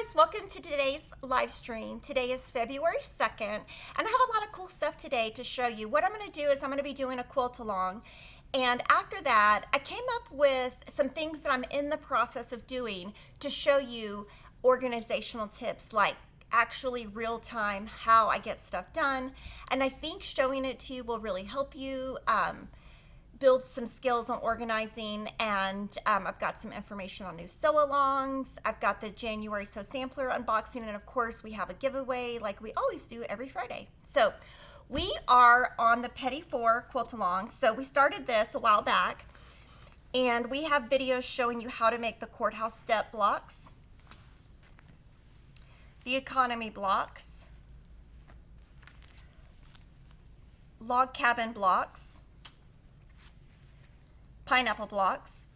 guys, welcome to today's live stream. Today is February 2nd, and I have a lot of cool stuff today to show you. What I'm going to do is I'm going to be doing a quilt along, and after that I came up with some things that I'm in the process of doing to show you organizational tips, like actually real time how I get stuff done, and I think showing it to you will really help you build some skills on organizing. And I've got some information on new sew-alongs. I've got the January Sew Sampler unboxing, and of course we have a giveaway like we always do every Friday. So we are on the Petit Four quilt along. So we started this a while back, and we have videos showing you how to make the courthouse step blocks, the economy blocks, log cabin blocks, pineapple blocks.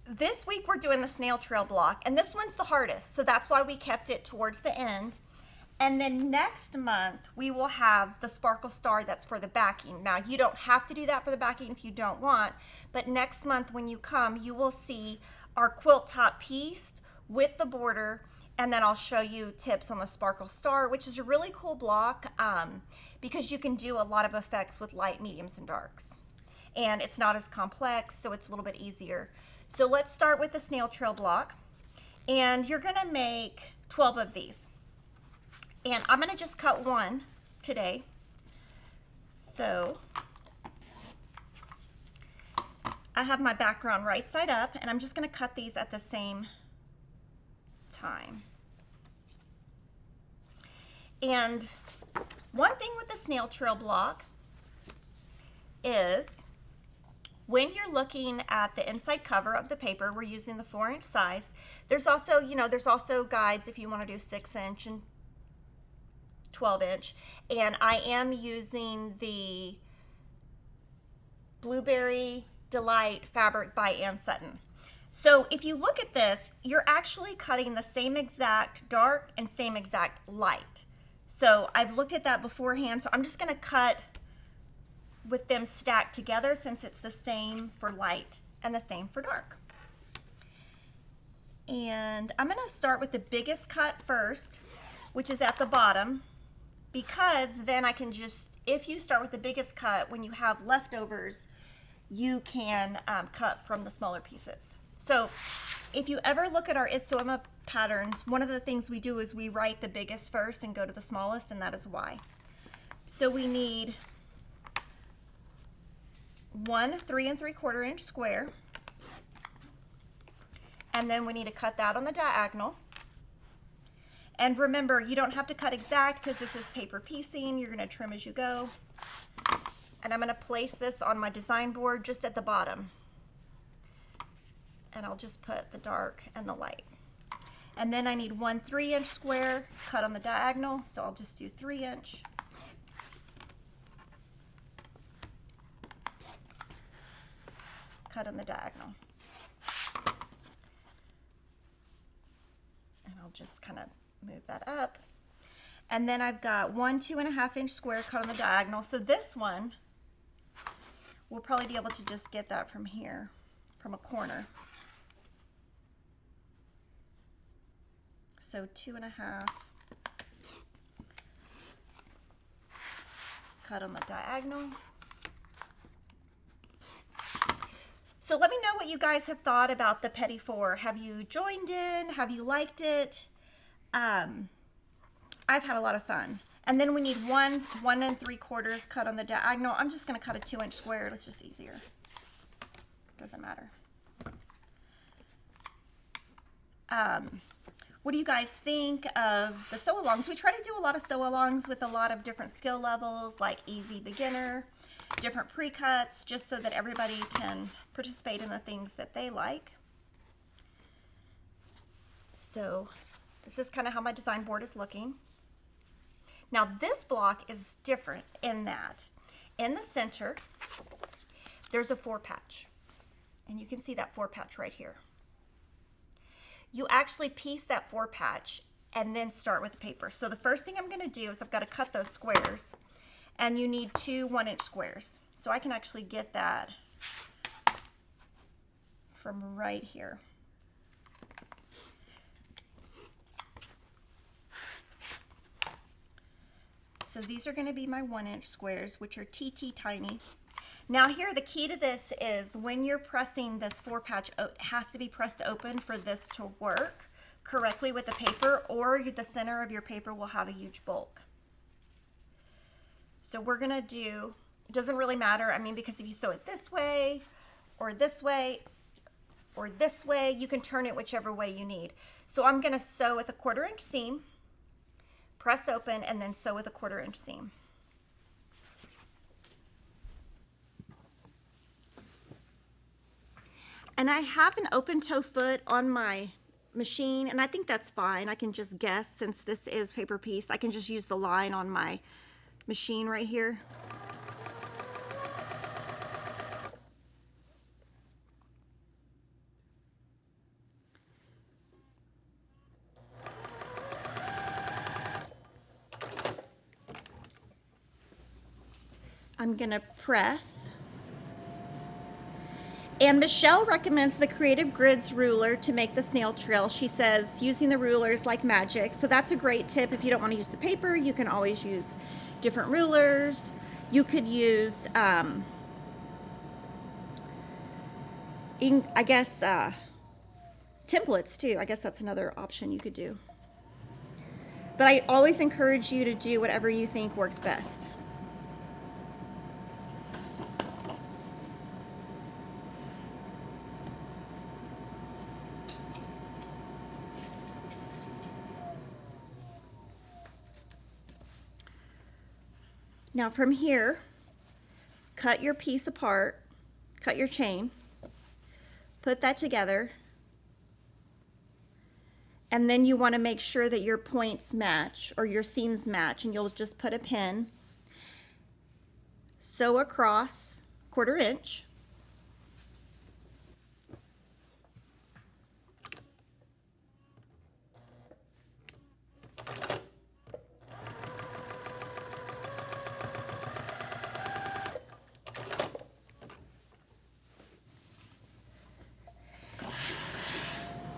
This week we're doing the Snail Trail block, and this one's the hardest, so that's why we kept it towards the end. And then next month we will have the sparkle star, that's for the backing. Now you don't have to do that for the backing if you don't want, but next month when you come you will see our quilt top piece with the border, and then I'll show you tips on the sparkle star, which is a really cool block because you can do a lot of effects with light, mediums, and darks. And it's not as complex, so it's a little bit easier. So let's start with the Snail Trail block, and you're gonna make 12 of these. And I'm gonna just cut one today. So I have my background right side up, and I'm just gonna cut these at the same time. And one thing with the Snail Trail block is, when you're looking at the inside cover of the paper, we're using the 4-inch size. There's also, there's also guides if you want to do 6-inch and 12-inch. And I am using the Blueberry Delight fabric by Ann Sutton. So if you look at this, you're actually cutting the same exact dark and same exact light. So I've looked at that beforehand, so I'm just going to cut with them stacked together, since it's the same for light and the same for dark. And I'm going to start with the biggest cut first, which is at the bottom, because then I can just, if you start with the biggest cut, when you have leftovers, you can cut from the smaller pieces. So if you ever look at our It's Sew Emma patterns, one of the things we do is we write the biggest first and go to the smallest, and that is why. So we need one 3 3/4 inch square, and then we need to cut that on the diagonal. And remember, you don't have to cut exact because this is paper piecing. You're going to trim as you go. And I'm going to place this on my design board just at the bottom, and I'll just put the dark and the light. And then I need one 3-inch square cut on the diagonal, so I'll just do 3-inch. Cut on the diagonal. And I'll just kind of move that up. And then I've got one 2.5-inch square cut on the diagonal. So this one, we'll probably be able to just get that from here, from a corner. So 2.5 cut on the diagonal. So let me know what you guys have thought about the Petit Four. Have you joined in? Have you liked it? I've had a lot of fun. And then we need one 1 3/4 cut on the diagonal. I'm just going to cut a 2-inch square. It's just easier. Doesn't matter. What do you guys think of the sew-alongs? We try to do a lot of sew-alongs with a lot of different skill levels, like easy beginner, different pre-cuts, just so that everybody can participate in the things that they like. So this is kind of how my design board is looking. Now this block is different in that in the center there's a 4-patch, and you can see that 4-patch right here. You actually piece that 4-patch and then start with the paper. So the first thing I'm going to do is I've got to cut those squares, and you need 2 1-inch squares. So I can actually get that from right here. these are going to be my 1-inch squares, which are TT tiny. Now here, the key to this is when you're pressing this 4-patch, it has to be pressed open for this to work correctly with the paper, or the center of your paper will have a huge bulk. So we're going to do, it doesn't really matter, I mean, because if you sew it this way, or this way, or this way, you can turn it whichever way you need. So I'm going to sew with a 1/4-inch seam, press open, and then sew with a 1/4-inch seam. And I have an open toe foot on my machine, and I think that's fine. I can just guess, since this is paper piece, I can just use the line on my machine right here. I'm gonna press. And Michelle recommends the Creative Grids ruler to make the snail trail. She says using the ruler is like magic. So that's a great tip. If you don't want to use the paper, you can always use different rulers. You could use, I guess, templates too. I guess that's another option you could do. But I always encourage you to do whatever you think works best. Now from here, cut your piece apart, cut your chain, put that together, and then you want to make sure that your points match or your seams match, and you'll just put a pin, sew across 1/4 inch,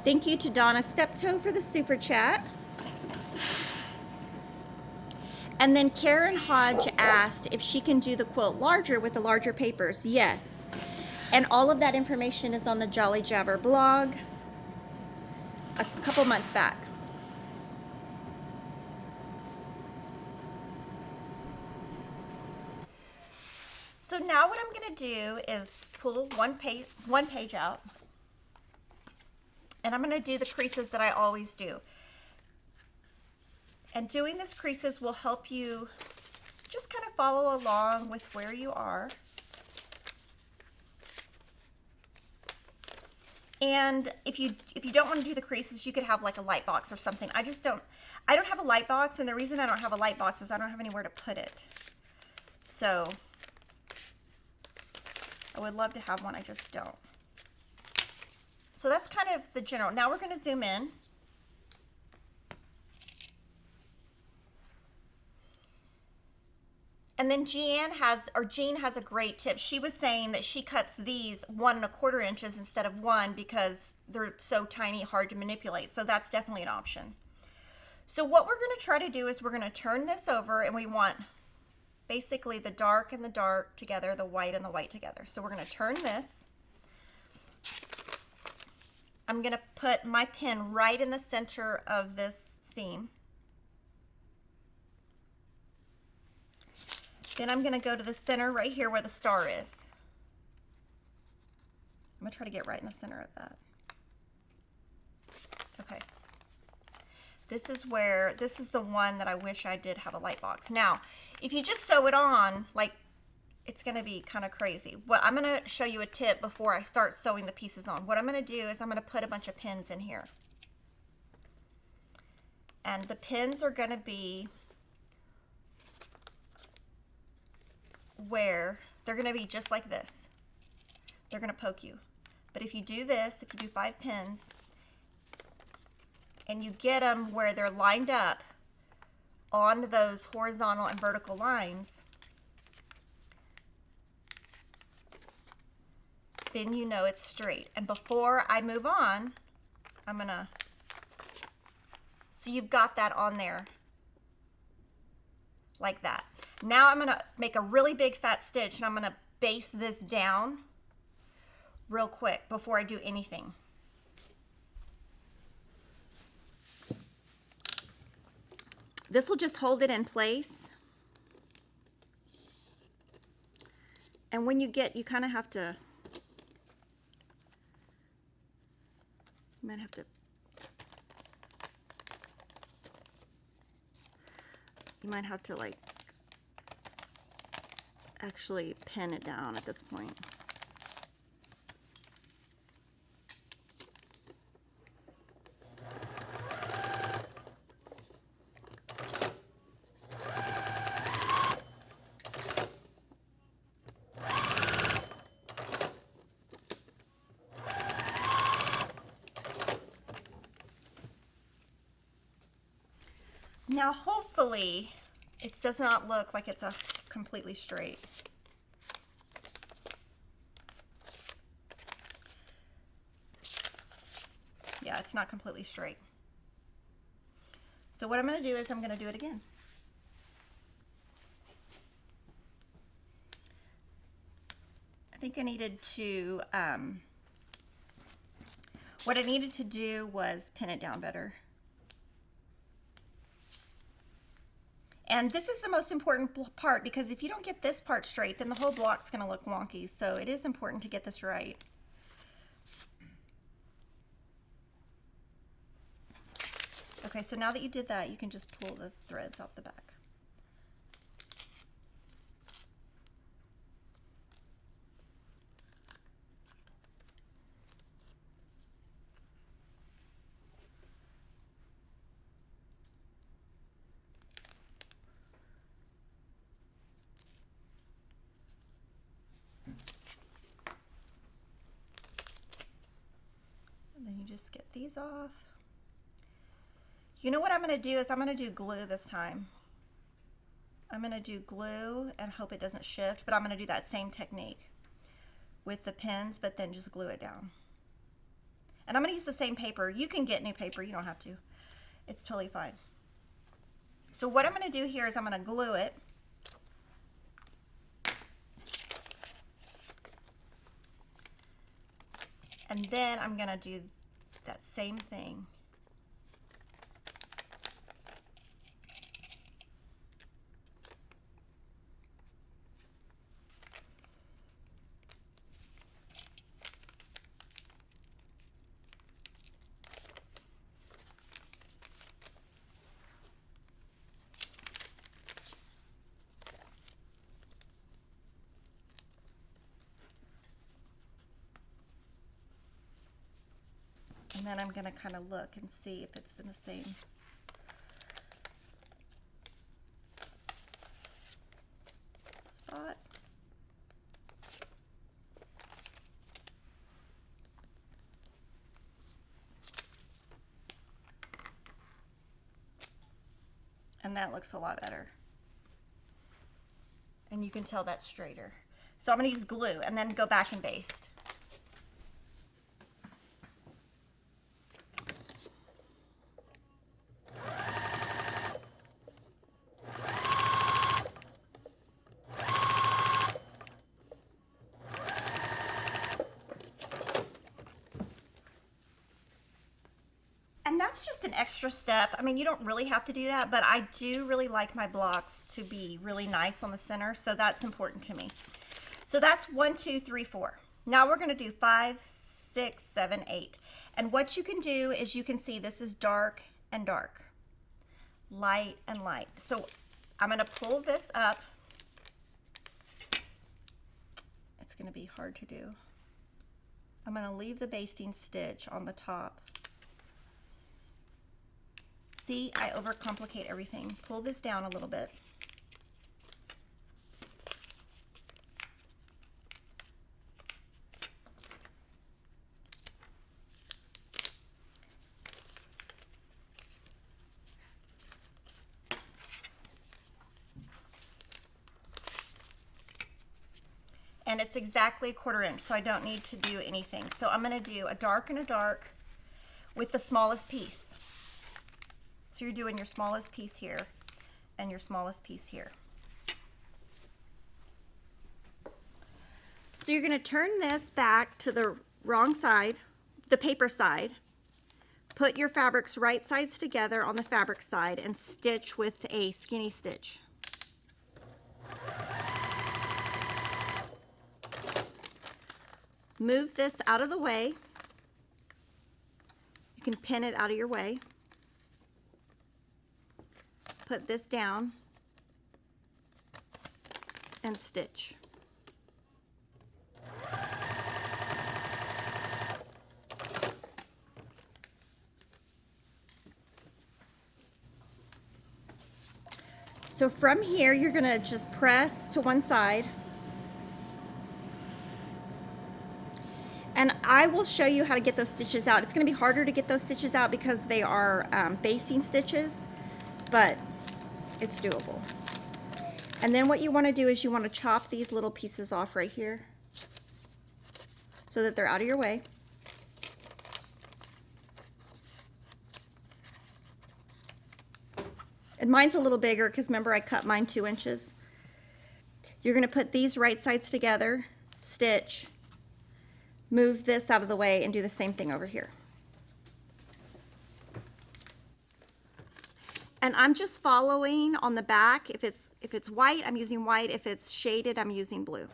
Thank you to Donna Steptoe for the super chat. And then Karen Hodge asked if she can do the quilt larger with the larger papers. Yes. And all of that information is on the Jolly Jabber blog a couple months back. So now what I'm going to do is pull one page out. And I'm going to do the creases that I always do. And doing these creases will help you just kind of follow along with where you are. And if you don't want to do the creases, you could have like a light box or something. I don't have a light box, and the reason I don't have a light box is I don't have anywhere to put it. So I would love to have one, I just don't. So that's kind of the general. Now we're going to zoom in. And then Jean has a great tip. She was saying that she cuts these 1 1/4 inches instead of 1 because they're so tiny, hard to manipulate. So that's definitely an option. So what we're going to try to do is we're going to turn this over, and we want basically the dark and the dark together, the white and the white together. So we're going to turn this. I'm going to put my pin right in the center of this seam. Then I'm going to go to the center right here where the star is. I'm going to try to get right in the center of that. Okay. This is the one that I wish I did have a light box. Now, if you just sew it on, like, it's going to be kind of crazy. What I'm going to show you a tip before I start sewing the pieces on. What I'm going to do is I'm going to put a bunch of pins in here. And the pins are going to be where they're going to be just like this. They're going to poke you. But if you do this, if you do 5 pins, and you get them where they're lined up on those horizontal and vertical lines, then you know it's straight. And before I move on, I'm gonna, so you've got that on there. like that. Now I'm gonna make a really big fat stitch, and I'm gonna base this down real quick before I do anything. This will just hold it in place. And when you kind of have to, you might have to, like actually pin it down at this point. Now, hopefully, it does not look like it's a completely straight. Yeah, it's not completely straight. So what I'm going to do is I'm going to do it again. I think I needed to, what I needed to do was pin it down better. And this is the most important part, because if you don't get this part straight, then the whole block's going to look wonky. So it is important to get this right. Okay, so now that you did that, you can just pull the threads off the back. And then you just get these off. You know what I'm going to do is I'm going to do glue this time. I'm going to do glue and hope it doesn't shift, but I'm going to do that same technique with the pins, but then just glue it down. And I'm going to use the same paper. You can get new paper, you don't have to. It's totally fine. So what I'm going to do here is I'm going to glue it. And then I'm going to do that same thing. And then I'm going to kind of look and see if it's in the same spot. And that looks a lot better. And you can tell that's straighter. So I'm going to use glue and then go back and baste. And that's just an extra step. I mean, you don't really have to do that, but I do really like my blocks to be really nice on the center, so that's important to me. So that's 1, 2, 3, 4. Now we're going to do 5, 6, 7, 8. And what you can do is you can see this is dark and dark, light and light. So I'm going to pull this up. It's going to be hard to do. I'm going to leave the basting stitch on the top. See, I overcomplicate everything. Pull this down a little bit. And it's exactly 1/4 inch, so I don't need to do anything. So I'm going to do a dark and a dark with the smallest piece. So you're doing your smallest piece here, and your smallest piece here. So you're going to turn this back to the wrong side, the paper side. Put your fabrics right sides together on the fabric side and stitch with a skinny stitch. Move this out of the way. You can pin it out of your way. Put this down and stitch. So from here, you're going to just press to one side. And I will show you how to get those stitches out. It's going to be harder to get those stitches out because they are basting stitches, but it's doable. And then what you want to do is you want to chop these little pieces off right here so that they're out of your way. And mine's a little bigger because remember I cut mine 2 inches. You're going to put these right sides together, stitch, move this out of the way, and do the same thing over here. And I'm just following on the back. If it's white, I'm using white. If it's shaded, I'm using blue.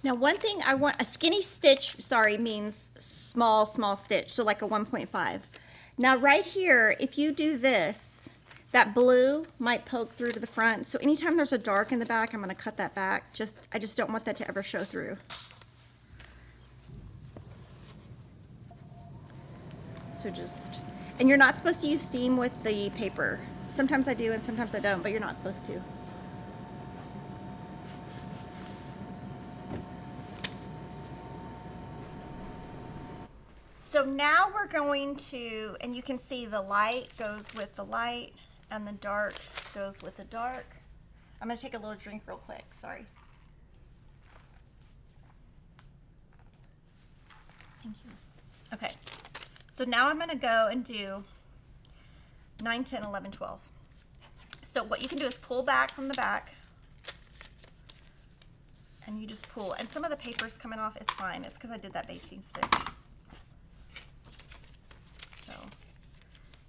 Now one thing I want, a skinny stitch, sorry, means small stitch, so like a 1.5. Now right here, if you do this, that blue might poke through to the front. So anytime there's a dark in the back, I'm gonna cut that back. I just don't want that to ever show through. So and you're not supposed to use steam with the paper. Sometimes I do and sometimes I don't, but you're not supposed to. So now we're going to, and you can see the light goes with the light and the dark goes with the dark. I'm going to take a little drink real quick, sorry. Thank you. Okay, so now I'm going to go and do 9, 10, 11, 12. So what you can do is pull back from the back and you just pull, and some of the paper's coming off, it's fine, it's because I did that basting stitch. So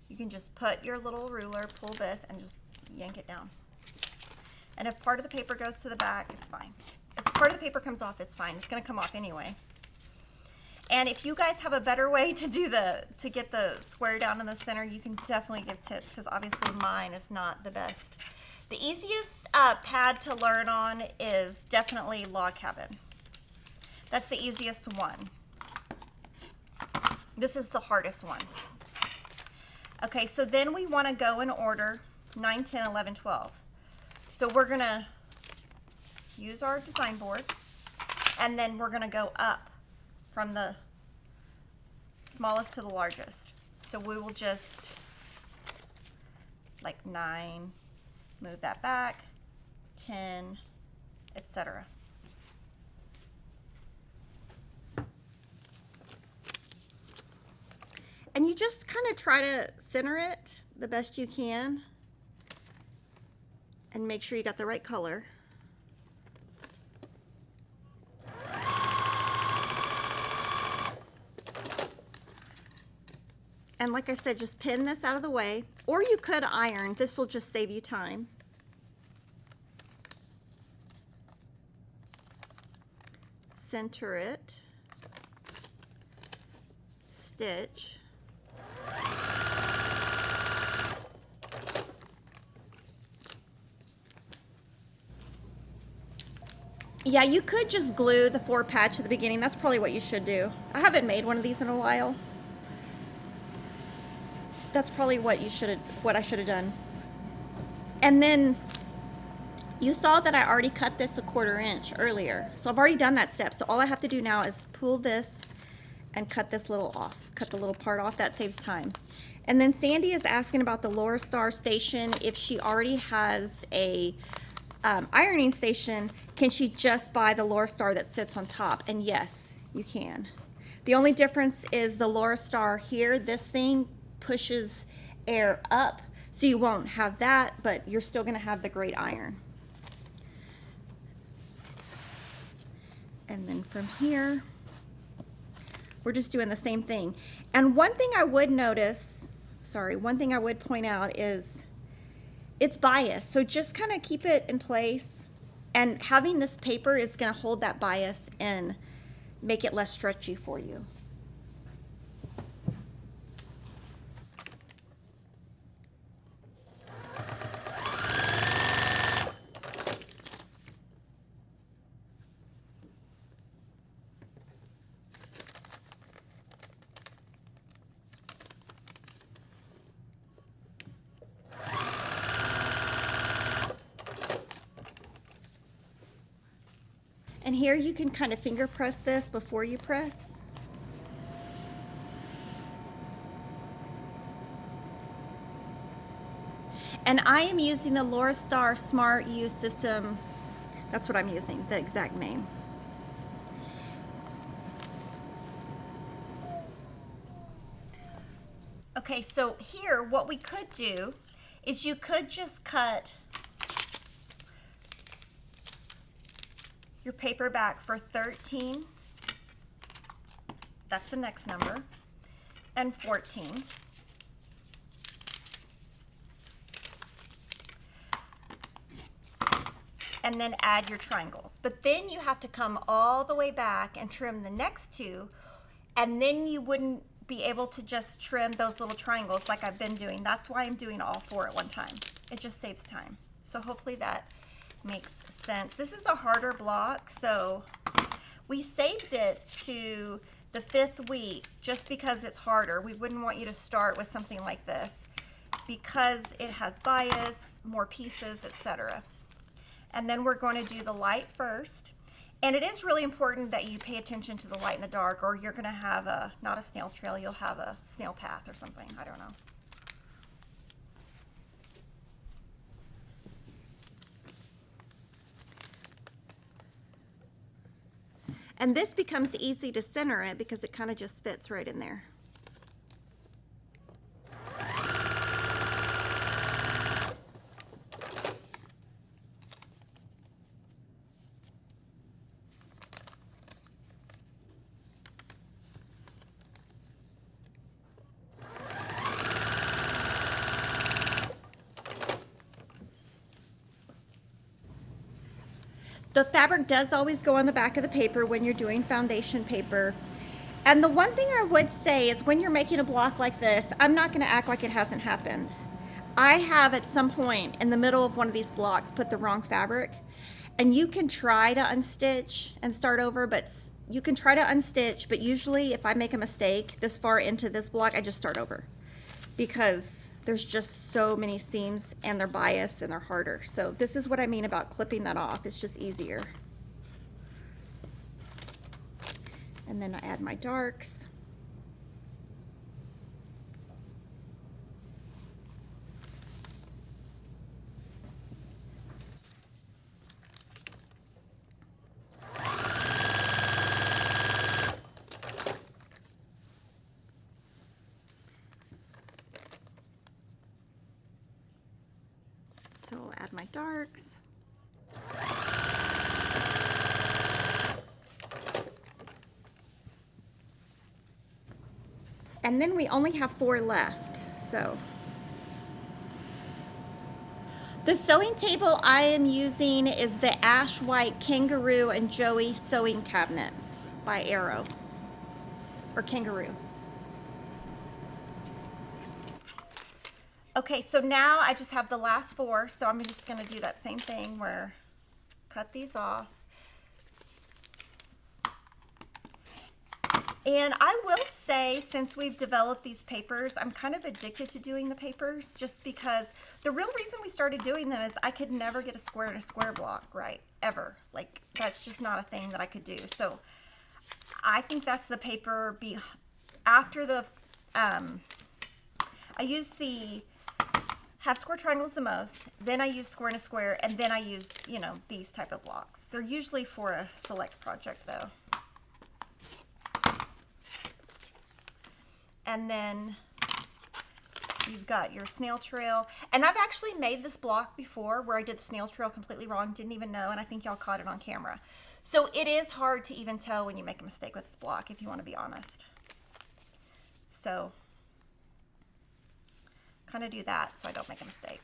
you can just put your little ruler, pull this, and just yank it down. And if part of the paper goes to the back, it's fine. If part of the paper comes off, it's fine. It's going to come off anyway. And if you guys have a better way to do to get the square down in the center, you can definitely give tips because obviously mine is not the best. The easiest pad to learn on is definitely Log Cabin. That's the easiest one. This is the hardest one. Okay, so then we want to go in order 9, 10, 11, 12. So we're going to use our design board and then we're going to go up from the smallest to the largest. So we will just like 9, move that back, 10, etc. And you just kind of try to center it the best you can and make sure you got the right color. And like I said, just pin this out of the way, or you could iron. This will just save you time. Center it, stitch. Yeah, you could just glue the 4 patch at the beginning. That's probably what you should do. I haven't made one of these in a while. That's probably what I should have done. And then you saw that I already cut this a 1/4 inch earlier. So I've already done that step. So all I have to do now is pull this and cut this little off, cut the little part off. That saves time. And then Sandy is asking about the Laura Star station. If she already has a ironing station, can she just buy the Laura Star that sits on top? And yes, you can. The only difference is the Laura Star here, this thing pushes air up, so you won't have that, but you're still gonna have the great iron. And then from here, we're just doing the same thing. And one thing I would notice, one thing I would point out is it's biased. So just kind of keep it in place. And having this paper is going to hold that bias and make it less stretchy for you. And here you can kind of finger press this before you press. And I am using the Laura Star Smart U system. That's what I'm using, the exact name. Okay, so here what we could do is you could just cut your paper back for 13, that's the next number, and 14. And then add your triangles. But then you have to come all the way back and trim the next two, and then you wouldn't be able to just trim those little triangles like I've been doing. That's why I'm doing all four at one time. It just saves time. So hopefully that makes sense. This is a harder block, so we saved it to the 5th week just because it's harder. We wouldn't want you to start with something like this because it has bias, more pieces, etc. And then we're going to do the light first. And it is really important that you pay attention to the light and the dark, or you're going to have a, not a snail trail, you'll have a snail path or something. I don't know. And this becomes easy to center it because it kind of just fits right in there. The fabric does always go on the back of the paper when you're doing foundation paper. And the one thing I would say is when you're making a block like this, I'm not going to act like it hasn't happened. I have at some point in the middle of one of these blocks put the wrong fabric, and you can try to unstitch and start over, but you can try to unstitch, but usually if I make a mistake this far into this block, I just start over because there's just so many seams and they're biased and they're harder. So this is what I mean about clipping that off. It's just easier. And then I add my darks. So I'll add my darks. And then we only have 4 left, so. The sewing table I am using is the Ash White Kangaroo and Joey Sewing Cabinet by Arrow, or Kangaroo. Okay, so now I just have the last 4, so I'm just going to do that same thing where cut these off. And I will say, since we've developed these papers, I'm kind of addicted to doing the papers just because the real reason we started doing them is I could never get a square in a square block right, ever. Like, that's just not a thing that I could do. So I think that's the paper after the, I use the half square triangles the most, then I use square and a square, and then I use, you know, these type of blocks. They're usually for a select project though. And then you've got your snail trail. And I've actually made this block before where I did the snail trail completely wrong, didn't even know, and I think y'all caught it on camera. So it is hard to even tell when you make a mistake with this block, if you want to be honest. So kind of do that so I don't make a mistake.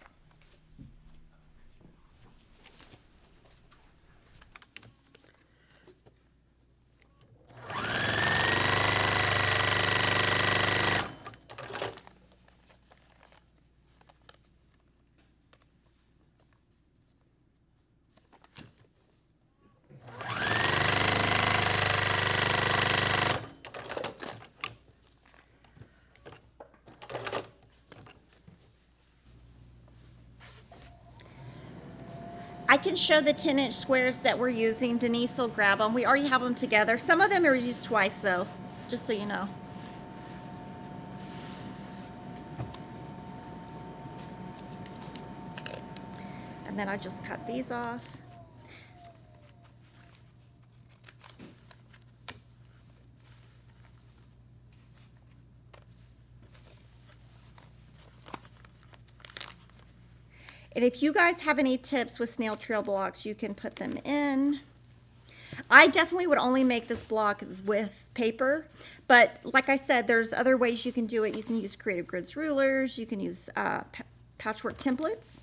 I can show the 10-inch squares that we're using. Denise will grab them. We already have them together. Some of them are used twice though, just so you know. And then I just cut these off. And if you guys have any tips with snail trail blocks, you can put them in. I definitely would only make this block with paper, but like I said, there's other ways you can do it. You can use Creative Grids rulers, you can use patchwork templates.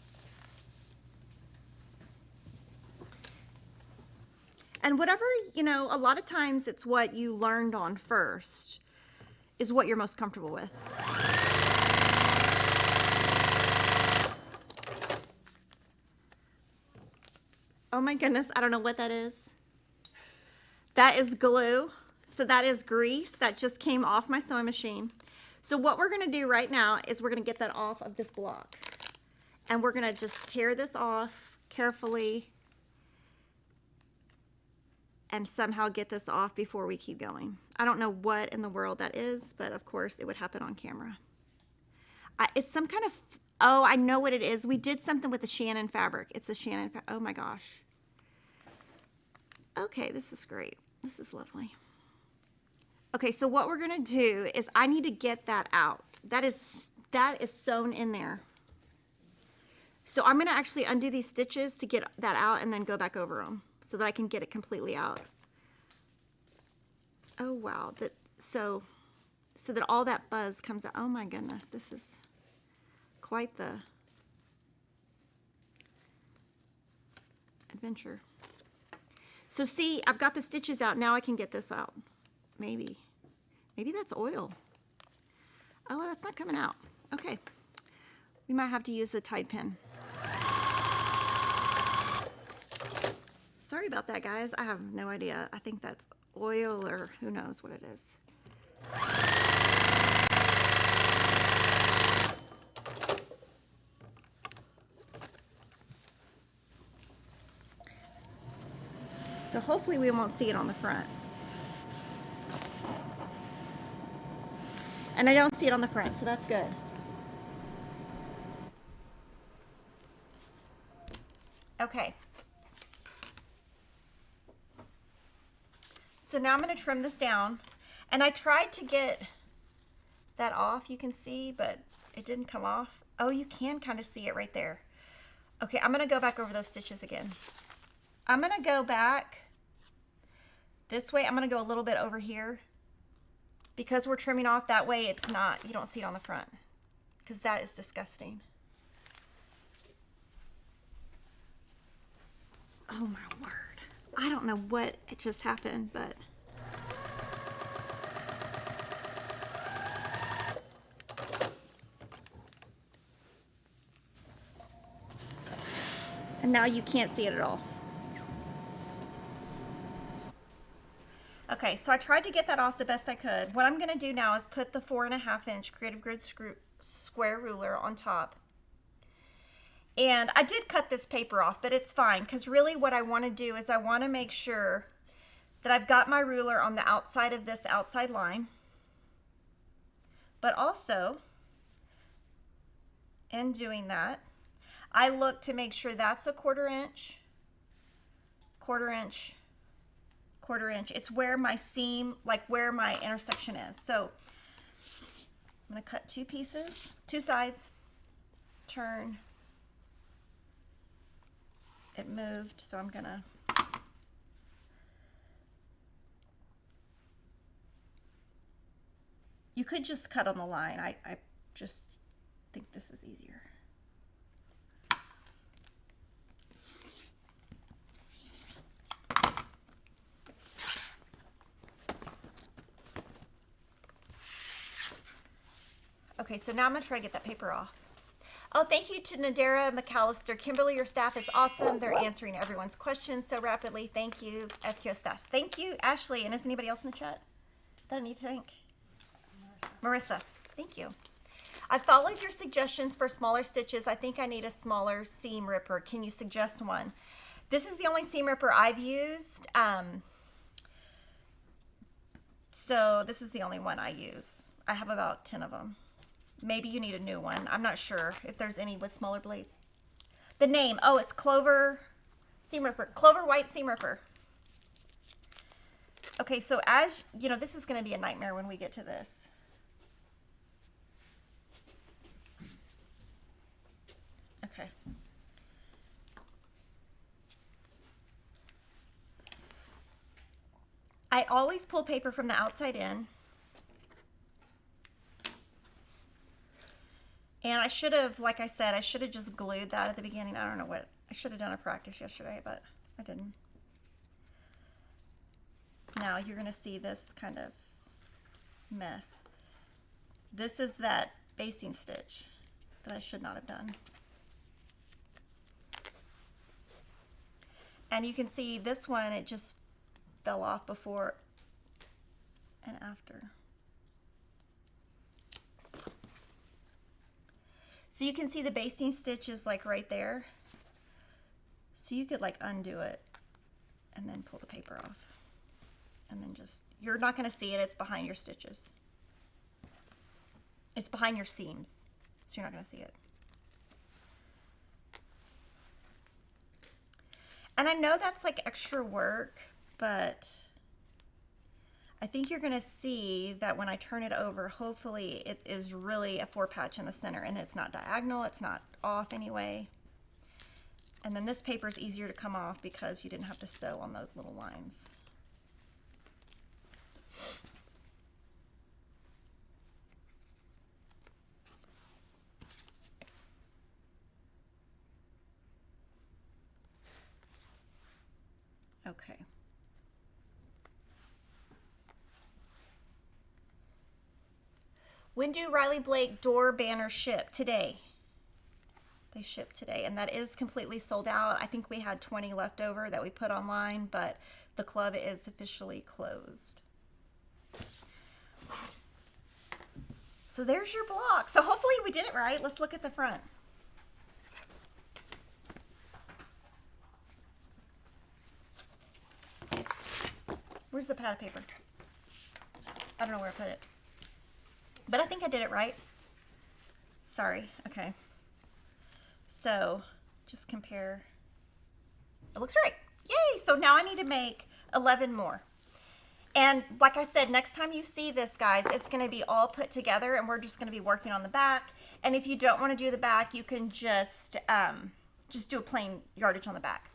And whatever, you know, a lot of times it's what you learned on first is what you're most comfortable with. Oh my goodness, I don't know what that is. That is glue. So that is grease that just came off my sewing machine. So what we're gonna do right now is we're gonna get that off of this block. And we're gonna just tear this off carefully and somehow get this off before we keep going. I don't know what in the world that is, but of course it would happen on camera. It's some kind of, oh, I know what it is. We did something with the Shannon fabric. It's a Shannon, oh my gosh. Okay, this is great. This is lovely. Okay, so what we're gonna do is I need to get that out. That is sewn in there. So I'm gonna actually undo these stitches to get that out and then go back over them so that I can get it completely out. Oh wow, so that all that fuzz comes out. Oh my goodness, this is quite the adventure. So see, I've got the stitches out. Now I can get this out. Maybe that's oil. Oh, that's not coming out. Okay. We might have to use a Tide pen. Sorry about that, guys. I have no idea. I think that's oil or who knows what it is. So hopefully we won't see it on the front. And I don't see it on the front, so that's good. Okay. So now I'm going to trim this down. And I tried to get that off, you can see, but it didn't come off. Oh, you can kind of see it right there. Okay, I'm going to go back over those stitches again. I'm going to go back this way. I'm going to go a little bit over here because we're trimming off that way. It's not, you don't see it on the front because that is disgusting. Oh my word. I don't know what it just happened, but and now you can't see it at all. Okay, so I tried to get that off the best I could. What I'm going to do now is put the 4.5-inch Creative Grid square ruler on top. And I did cut this paper off, but it's fine because really what I want to do is I want to make sure that I've got my ruler on the outside of this outside line, but also in doing that, I look to make sure that's a 1/4 inch, 1/4 inch, 1/4 inch. It's where my seam, like where my intersection is. So I'm going to cut 2 pieces, 2 sides, turn. It moved, so I'm going to you could just cut on the line. I just think this is easier. Okay, so now I'm going to try to get that paper off. Oh, thank you to Nadera McAllister. Kimberly, your staff is awesome. They're answering everyone's questions so rapidly. Thank you, FQO staff. Thank you, Ashley. And is anybody else in the chat that I need to thank? Marissa, thank you. I followed your suggestions for smaller stitches. I think I need a smaller seam ripper. Can you suggest one? This is the only seam ripper I've used. So this is the only one I use. I have about 10 of them. Maybe you need a new one. I'm not sure if there's any with smaller blades. The name, oh, it's Clover Seam Ripper. Clover White Seam Ripper. Okay, so as you know, this is going to be a nightmare when we get to this. Okay. I always pull paper from the outside in. And I should have, like I said, I should have just glued that at the beginning. I don't know what, I should have done a practice yesterday, but I didn't. Now you're going to see this kind of mess. This is that basting stitch that I should not have done. And you can see this one, it just fell off before and after. So you can see the basting stitch is like right there. So you could like undo it and then pull the paper off. And then just, you're not going to see it, it's behind your stitches. It's behind your seams, so you're not going to see it. And I know that's like extra work, but I think you're going to see that when I turn it over, hopefully it is really a 4 patch in the center and it's not diagonal, it's not off anyway. And then this paper is easier to come off because you didn't have to sew on those little lines. Okay. When do Riley Blake door banners ship? Today. They ship today, and that is completely sold out. I think we had 20 left over that we put online, but the club is officially closed. So there's your block. So hopefully we did it right. Let's look at the front. Where's the pad of paper? I don't know where I put it. But I think I did it right. Sorry. Okay. So just compare. It looks right. Yay! So now I need to make 11 more. And like I said, next time you see this, guys, it's going to be all put together and we're just going to be working on the back. And if you don't want to do the back, you can just do a plain yardage on the back.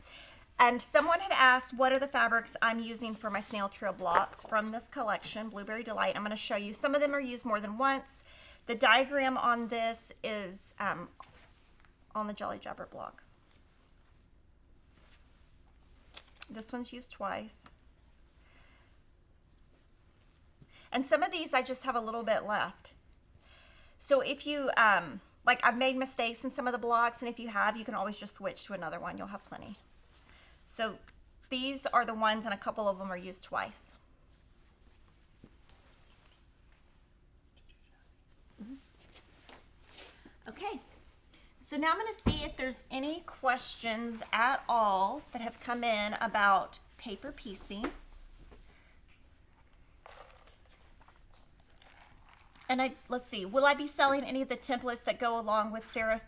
And someone had asked, what are the fabrics I'm using for my Snail Trail blocks from this collection, Blueberry Delight. I'm going to show you. Some of them are used more than once. The diagram on this is on the Jolly Jabber block. This one's used twice. And some of these I just have a little bit left. So if you, like I've made mistakes in some of the blocks, and if you have, you can always just switch to another one. You'll have plenty. So these are the ones, and a couple of them are used twice. Okay, so now I'm going to see if there's any questions at all that have come in about paper piecing. And let's see, will I be selling any of the templates that go along with Sarah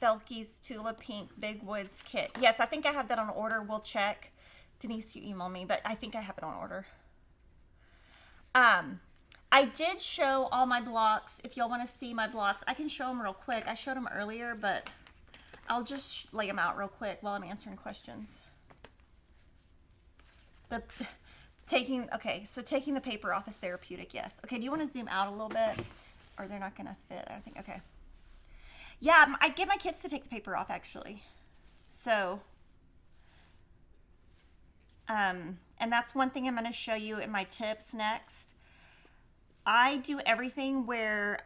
Felke's Tula Pink Big Woods kit? Yes, I think I have that on order. We'll check. Denise, you email me, but I think I have it on order. I did show all my blocks. If y'all want to see my blocks, I can show them real quick. I showed them earlier, but I'll just lay them out real quick while I'm answering questions. So taking the paper off is therapeutic, yes. Okay, do you want to zoom out a little bit? Or they're not going to fit, I don't think. Okay. Yeah, I'd get my kids to take the paper off, actually. So, and that's one thing I'm going to show you in my tips next. I do everything where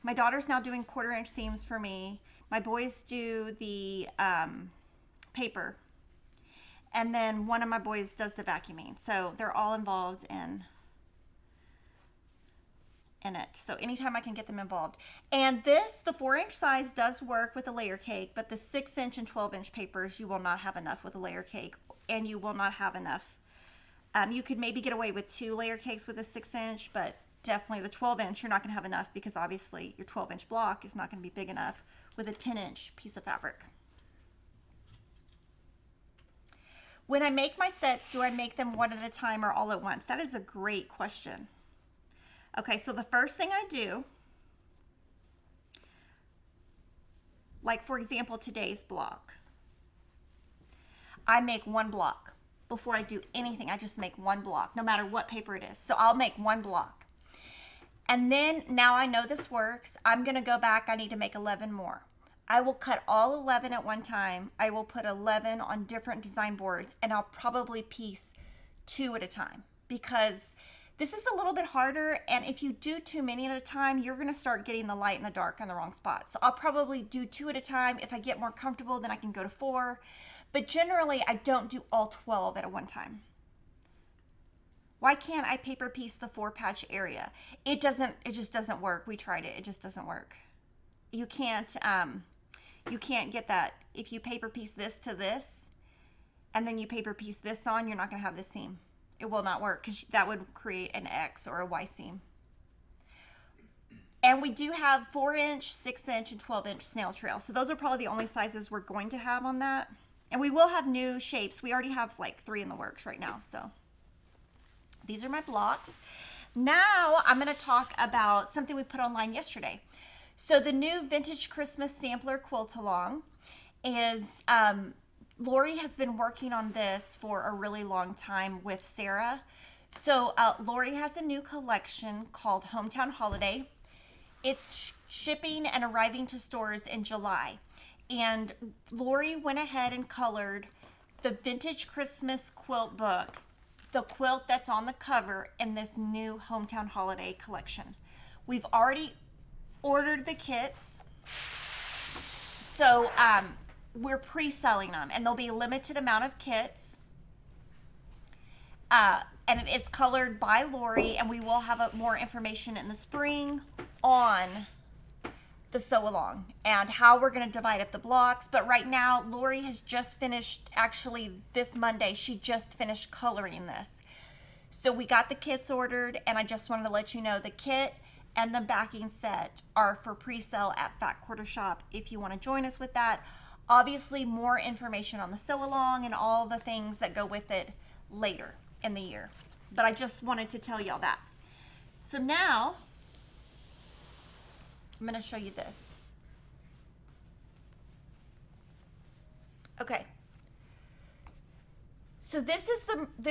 my daughter's now doing 1/4 inch seams for me. My boys do the paper. And then one of my boys does the vacuuming. So they're all involved in it. So anytime I can get them involved. And this, the 4-inch size does work with a layer cake, but the 6-inch and 12-inch papers, you will not have enough with a layer cake, and you will not have enough. You could maybe get away with 2 layer cakes with a 6-inch, but definitely the 12-inch, you're not going to have enough because obviously your 12-inch block is not going to be big enough with a 10-inch piece of fabric. When I make my sets, do I make them one at a time or all at once? That is a great question. Okay, so the first thing I do, like for example, today's block, I make 1 block. Before I do anything, I just make 1 block, no matter what paper it is. So I'll make 1 block. And then now I know this works, I'm gonna go back, I need to make 11 more. I will cut all 11 at one time. I will put 11 on different design boards, and I'll probably piece 2 at a time because this is a little bit harder, and if you do too many at a time, you're gonna start getting the light and the dark in the wrong spot. So I'll probably do 2 at a time. If I get more comfortable, then I can go to 4. But generally, I don't do all 12 at one time. Why can't I paper piece the 4-patch area? It just doesn't work. We tried it, it just doesn't work. You can't get that. If you paper piece this to this, and then you paper piece this on, you're not gonna have this seam. It will not work because that would create an X or a Y seam. And we do have 4-inch, 6-inch, and 12-inch Snail Trail. So those are probably the only sizes we're going to have on that. And we will have new shapes. We already have like 3 in the works right now. So these are my blocks. Now I'm gonna talk about something we put online yesterday. So the new Vintage Christmas Sampler Quilt Along is, Lori has been working on this for a really long time with Sarah. So Lori has a new collection called Hometown Holiday. It's shipping and arriving to stores in July. And Lori went ahead and colored the Vintage Christmas Quilt book, the quilt that's on the cover in this new Hometown Holiday collection. We've already ordered the kits, so we're pre-selling them, and there'll be a limited amount of kits, and it is colored by Lori, and we will have more information in the spring on the sew along and how we're going to divide up the blocks. But right now Lori has just finished, actually this Monday she just finished coloring this. So we got the kits ordered, and I just wanted to let you know the kit and the backing set are for pre-sale at Fat Quarter Shop if you want to join us with that. Obviously more information on the sew along and all the things that go with it later in the year, but I just wanted to tell y'all that. So now I'm going to show you this. Okay. So this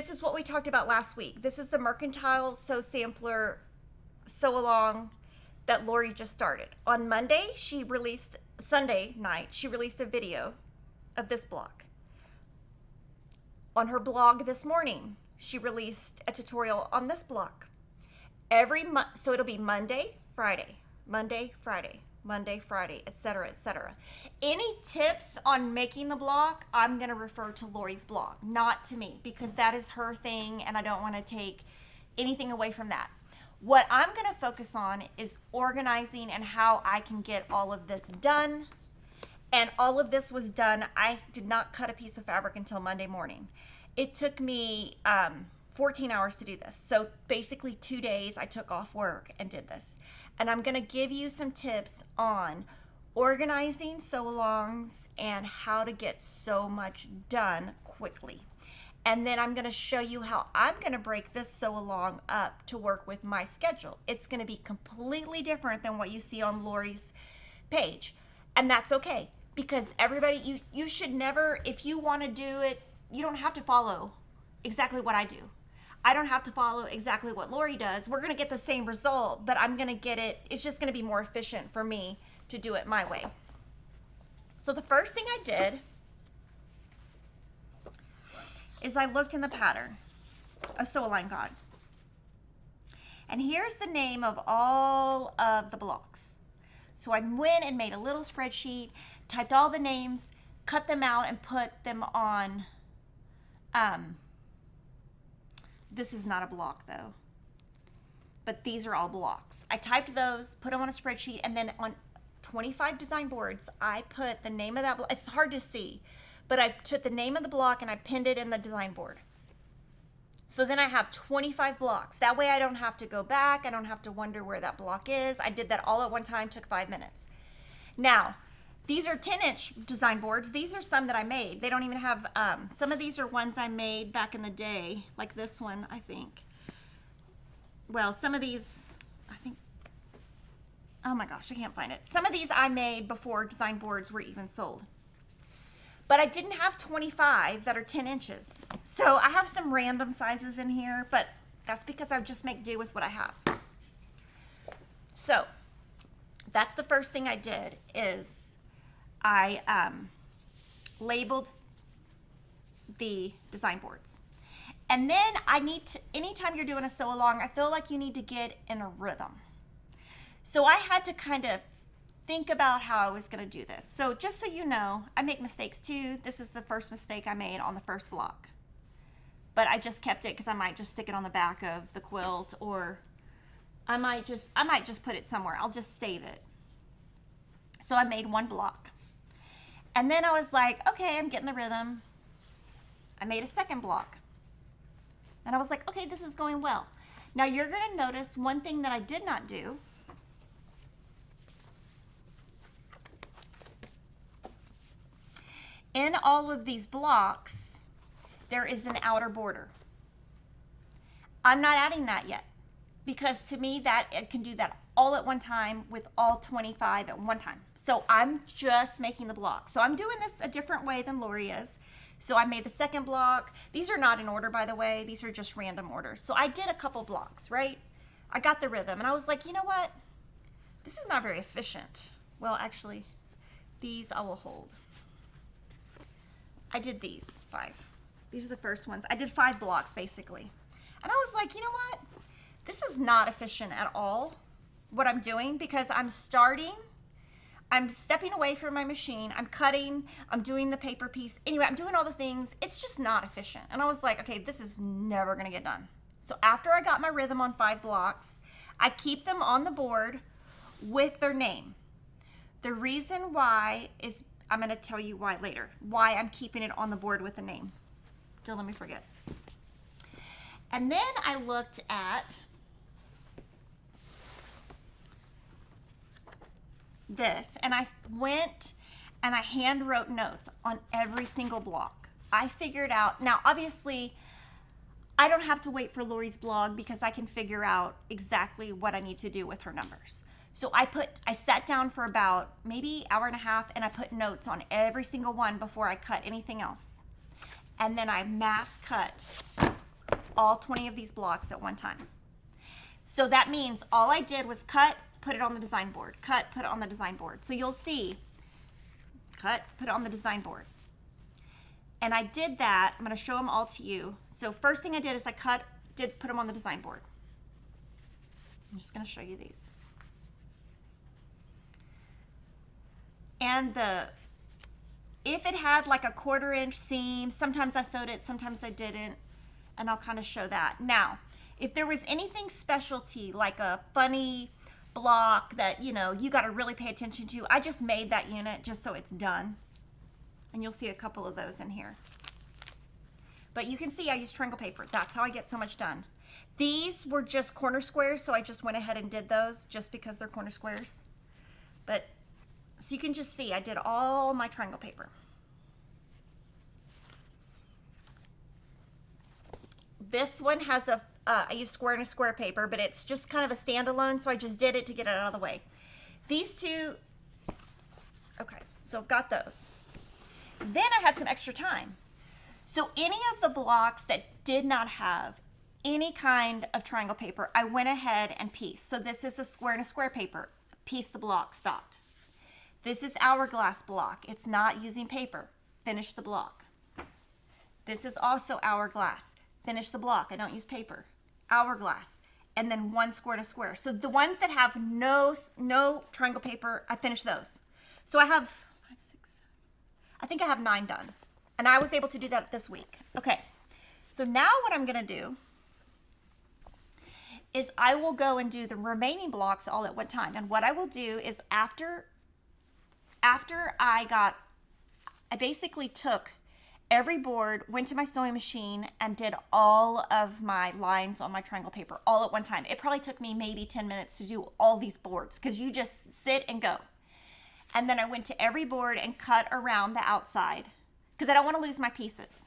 is what we talked about last week. This is the Mercantile Sampler Sew Along that Lori just started. On Monday, Sunday night, she released a video of this block. On her blog this morning, she released a tutorial on this block. So it'll be Monday, Friday, Monday, Friday, Monday, Friday, etc., etc. Any tips on making the block, I'm going to refer to Lori's blog, not to me, because that is her thing and I don't want to take anything away from that. What I'm going to focus on is organizing and how I can get all of this done. And all of this was done. I did not cut a piece of fabric until Monday morning. It took me 14 hours to do this. So basically 2 days I took off work and did this. And I'm gonna give you some tips on organizing sew-alongs and how to get so much done quickly. And then I'm gonna show you how I'm gonna break this sew-along up to work with my schedule. It's gonna be completely different than what you see on Lori's page. And that's okay, because everybody, you should never, if you wanna do it, you don't have to follow exactly what I do. I don't have to follow exactly what Lori does. We're gonna get the same result, but I'm gonna get it, it's just gonna be more efficient for me to do it my way. So the first thing I did is I looked in the pattern, a sew-align guide. And here's the name of all of the blocks. So I went and made a little spreadsheet, typed all the names, cut them out and put them on, this is not a block though, but these are all blocks. I typed those, put them on a spreadsheet, and then on 25 design boards, I put the name of that block. It's hard to see, but I took the name of the block and I pinned it in the design board. So then I have 25 blocks. That way I don't have to go back. I don't have to wonder where that block is. I did that all at one time, took 5 minutes. Now, these are 10-inch design boards. These are some that I made. They don't even have, some of these are ones I made back in the day, like this one, I think. Well, some of these, I think, oh my gosh, I can't find it. Some of these I made before design boards were even sold. But I didn't have 25 that are 10 inches. So I have some random sizes in here, but that's because I just make do with what I have. So that's the first thing I did is I labeled the design boards. And then I need to, anytime you're doing a sew along, I feel like you need to get in a rhythm. So I had to kind of think about how I was going to do this. So just so you know, I make mistakes too. This is the first mistake I made on the first block. But I just kept it because I might just stick it on the back of the quilt, or I might just put it somewhere. I'll just save it. So I made one block. And then I was like, okay, I'm getting the rhythm. I made a second block. And I was like, okay, this is going well. Now you're going to notice one thing that I did not do. In all of these blocks, there is an outer border. I'm not adding that yet, because to me that it can do that all at one time with all 25 at one time. So I'm just making the block. So I'm doing this a different way than Lori is. So I made the second block. These are not in order, by the way. These are just random orders. So I did a couple blocks, right? I got the rhythm and I was like, you know what? This is not very efficient. Well, actually, these I will hold. I did these 5. These are the first ones. I did 5 blocks basically. And I was like, you know what? This is not efficient at all, what I'm doing, because I'm stepping away from my machine, I'm cutting, I'm doing the paper piece. Anyway, I'm doing all the things. It's just not efficient. And I was like, okay, this is never gonna get done. So after I got my rhythm on 5 blocks, I keep them on the board with their name. The reason why is, I'm gonna tell you why later, why I'm keeping it on the board with the name. Don't let me forget. And then I looked at this, and I went and I hand wrote notes on every single block. I figured out, now obviously I don't have to wait for Lori's blog because I can figure out exactly what I need to do with her numbers. So I sat down for about maybe an hour and a half and I put notes on every single one before I cut anything else. And then I mass cut all 20 of these blocks at one time. So that means all I did was cut, put it on the design board, cut, put it on the design board. So you'll see, cut, put it on the design board. And I did that, I'm gonna show them all to you. So first thing I did is I put them on the design board. I'm just gonna show you these. And if it had like a 1/4 inch seam, sometimes I sewed it, sometimes I didn't, and I'll kind of show that. Now, if there was anything specialty, like a funny block that, you know, you got to really pay attention to, I just made that unit just so it's done. And you'll see a couple of those in here. But you can see I use triangle paper. That's how I get so much done. These were just corner squares, so I just went ahead and did those just because they're corner squares. But, so you can just see I did all my triangle paper. This one has a, I use square and a square paper, but it's just kind of a standalone, so I just did it to get it out of the way. These two, okay, so I've got those. Then I had some extra time. So any of the blocks that did not have any kind of triangle paper, I went ahead and pieced. So this is a square and a square paper. Piece the block, stopped. This is hourglass block. It's not using paper. Finish the block. This is also hourglass. Finish the block. I don't use paper. Hourglass. And then one square and a square. So the ones that have no triangle paper, I finish those. So I have 5, 6, 7. I think I have 9 done. And I was able to do that this week. Okay. So now what I'm going to do is I will go and do the remaining blocks all at one time. And what I will do is after I basically took every board, went to my sewing machine, and did all of my lines on my triangle paper all at one time. It probably took me maybe 10 minutes to do all these boards because you just sit and go. And then I went to every board and cut around the outside because I don't want to lose my pieces,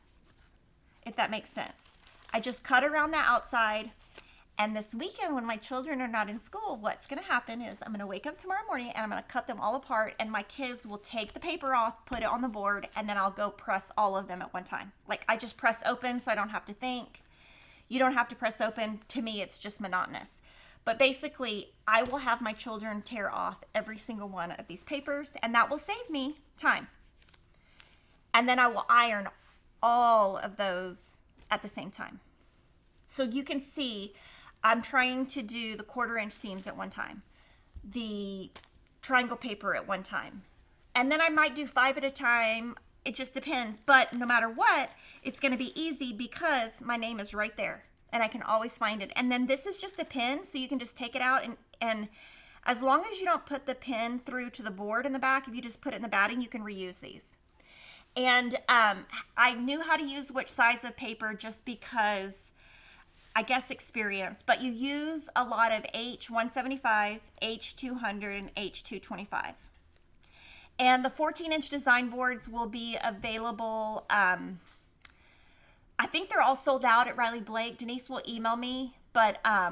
if that makes sense. I just cut around the outside. And this weekend, when my children are not in school, what's going to happen is I'm going to wake up tomorrow morning and I'm going to cut them all apart, and my kids will take the paper off, put it on the board, and then I'll go press all of them at one time. Like, I just press open so I don't have to think. You don't have to press open. To me, it's just monotonous. But basically, I will have my children tear off every single one of these papers, and that will save me time. And then I will iron all of those at the same time. So you can see I'm trying to do the 1/4 inch seams at one time, the triangle paper at one time, and then I might do 5 at a time. It just depends, but no matter what, it's going to be easy because my name is right there and I can always find it. And then this is just a pin, so you can just take it out, and as long as you don't put the pin through to the board in the back, if you just put it in the batting, you can reuse these. And I knew how to use which size of paper just because, I guess, experience, but you use a lot of H175, H200, and H225. And the 14-inch design boards will be available. I think they're all sold out at Riley Blake. Denise will email me, but I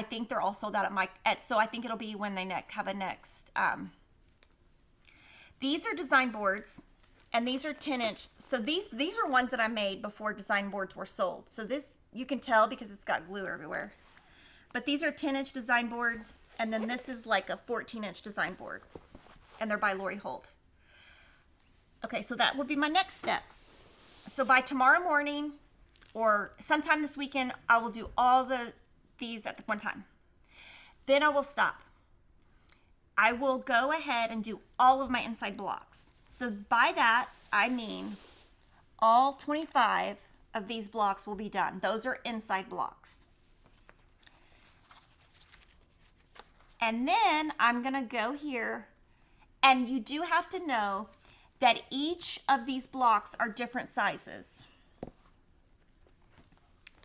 think they're all sold out so I think it'll be when they have a next. These are design boards. And these are 10-inch. So these are ones that I made before design boards were sold. So this, you can tell because it's got glue everywhere. But these are 10-inch design boards. And then this is like a 14-inch design board. And they're by Lori Holt. Okay, so that would be my next step. So by tomorrow morning or sometime this weekend, I will do all these at one time. Then I will stop. I will go ahead and do all of my inside blocks. So by that, I mean all 25 of these blocks will be done. Those are inside blocks. And then I'm going to go here, and you do have to know that each of these blocks are different sizes.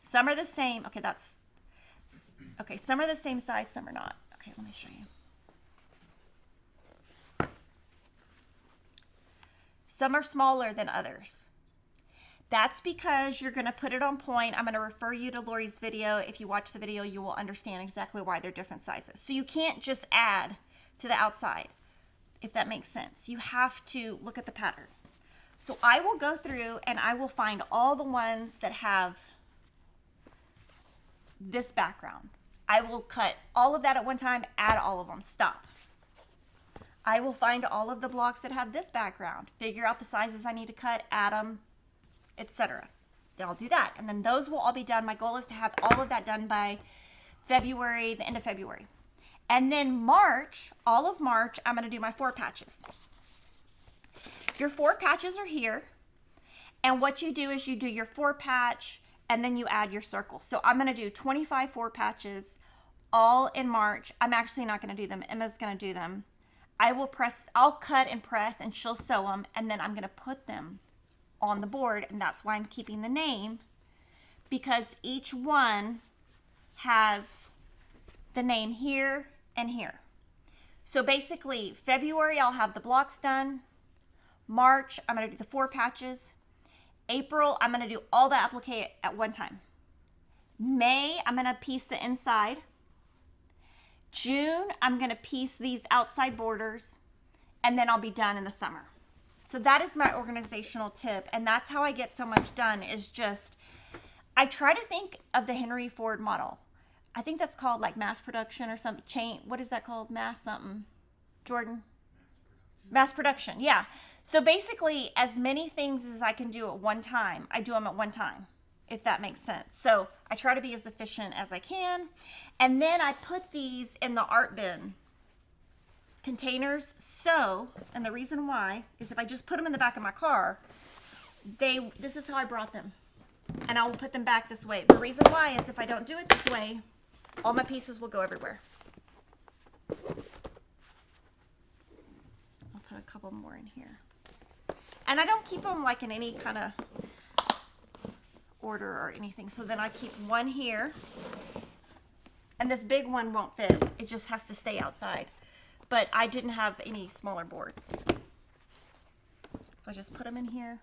Some are the same. Okay, some are the same size, some are not. Okay, let me show you. Some are smaller than others. That's because you're going to put it on point. I'm going to refer you to Lori's video. If you watch the video, you will understand exactly why they're different sizes. So you can't just add to the outside, if that makes sense. You have to look at the pattern. So I will go through and I will find all the ones that have this background. I will cut all of that at one time, add all of them, stop. I will find all of the blocks that have this background, figure out the sizes I need to cut, add them, etc. Then I'll do that. And then those will all be done. My goal is to have all of that done by February, the end of February. And then March, all of March, I'm going to do my 4 patches. Your 4 patches are here. And what you do is you do your 4 patch and then you add your circle. So I'm going to do 25 4 patches all in March. I'm actually not going to do them. Emma's going to do them. I'll cut and press and she'll sew them, and then I'm going to put them on the board, and that's why I'm keeping the name, because each one has the name here and here. So basically, February, I'll have the blocks done. March, I'm going to do the 4 patches. April, I'm going to do all the applique at one time. May, I'm going to piece the inside. June, I'm going to piece these outside borders, and then I'll be done in the summer. So that is my organizational tip, and that's how I get so much done, is just, I try to think of the Henry Ford model. I think that's called like mass production or something. Chain, what is that called? Mass something. Jordan? Mass production, yeah. So basically, as many things as I can do at one time, I do them at one time, if that makes sense. So I try to be as efficient as I can. And then I put these in the art bin containers. So, and the reason why is if I just put them in the back of my car, this is how I brought them. And I will put them back this way. The reason why is if I don't do it this way, all my pieces will go everywhere. I'll put a couple more in here. And I don't keep them like in any kind of order or anything. So then I keep one here. And this big one won't fit. It just has to stay outside. But I didn't have any smaller boards. So I just put them in here.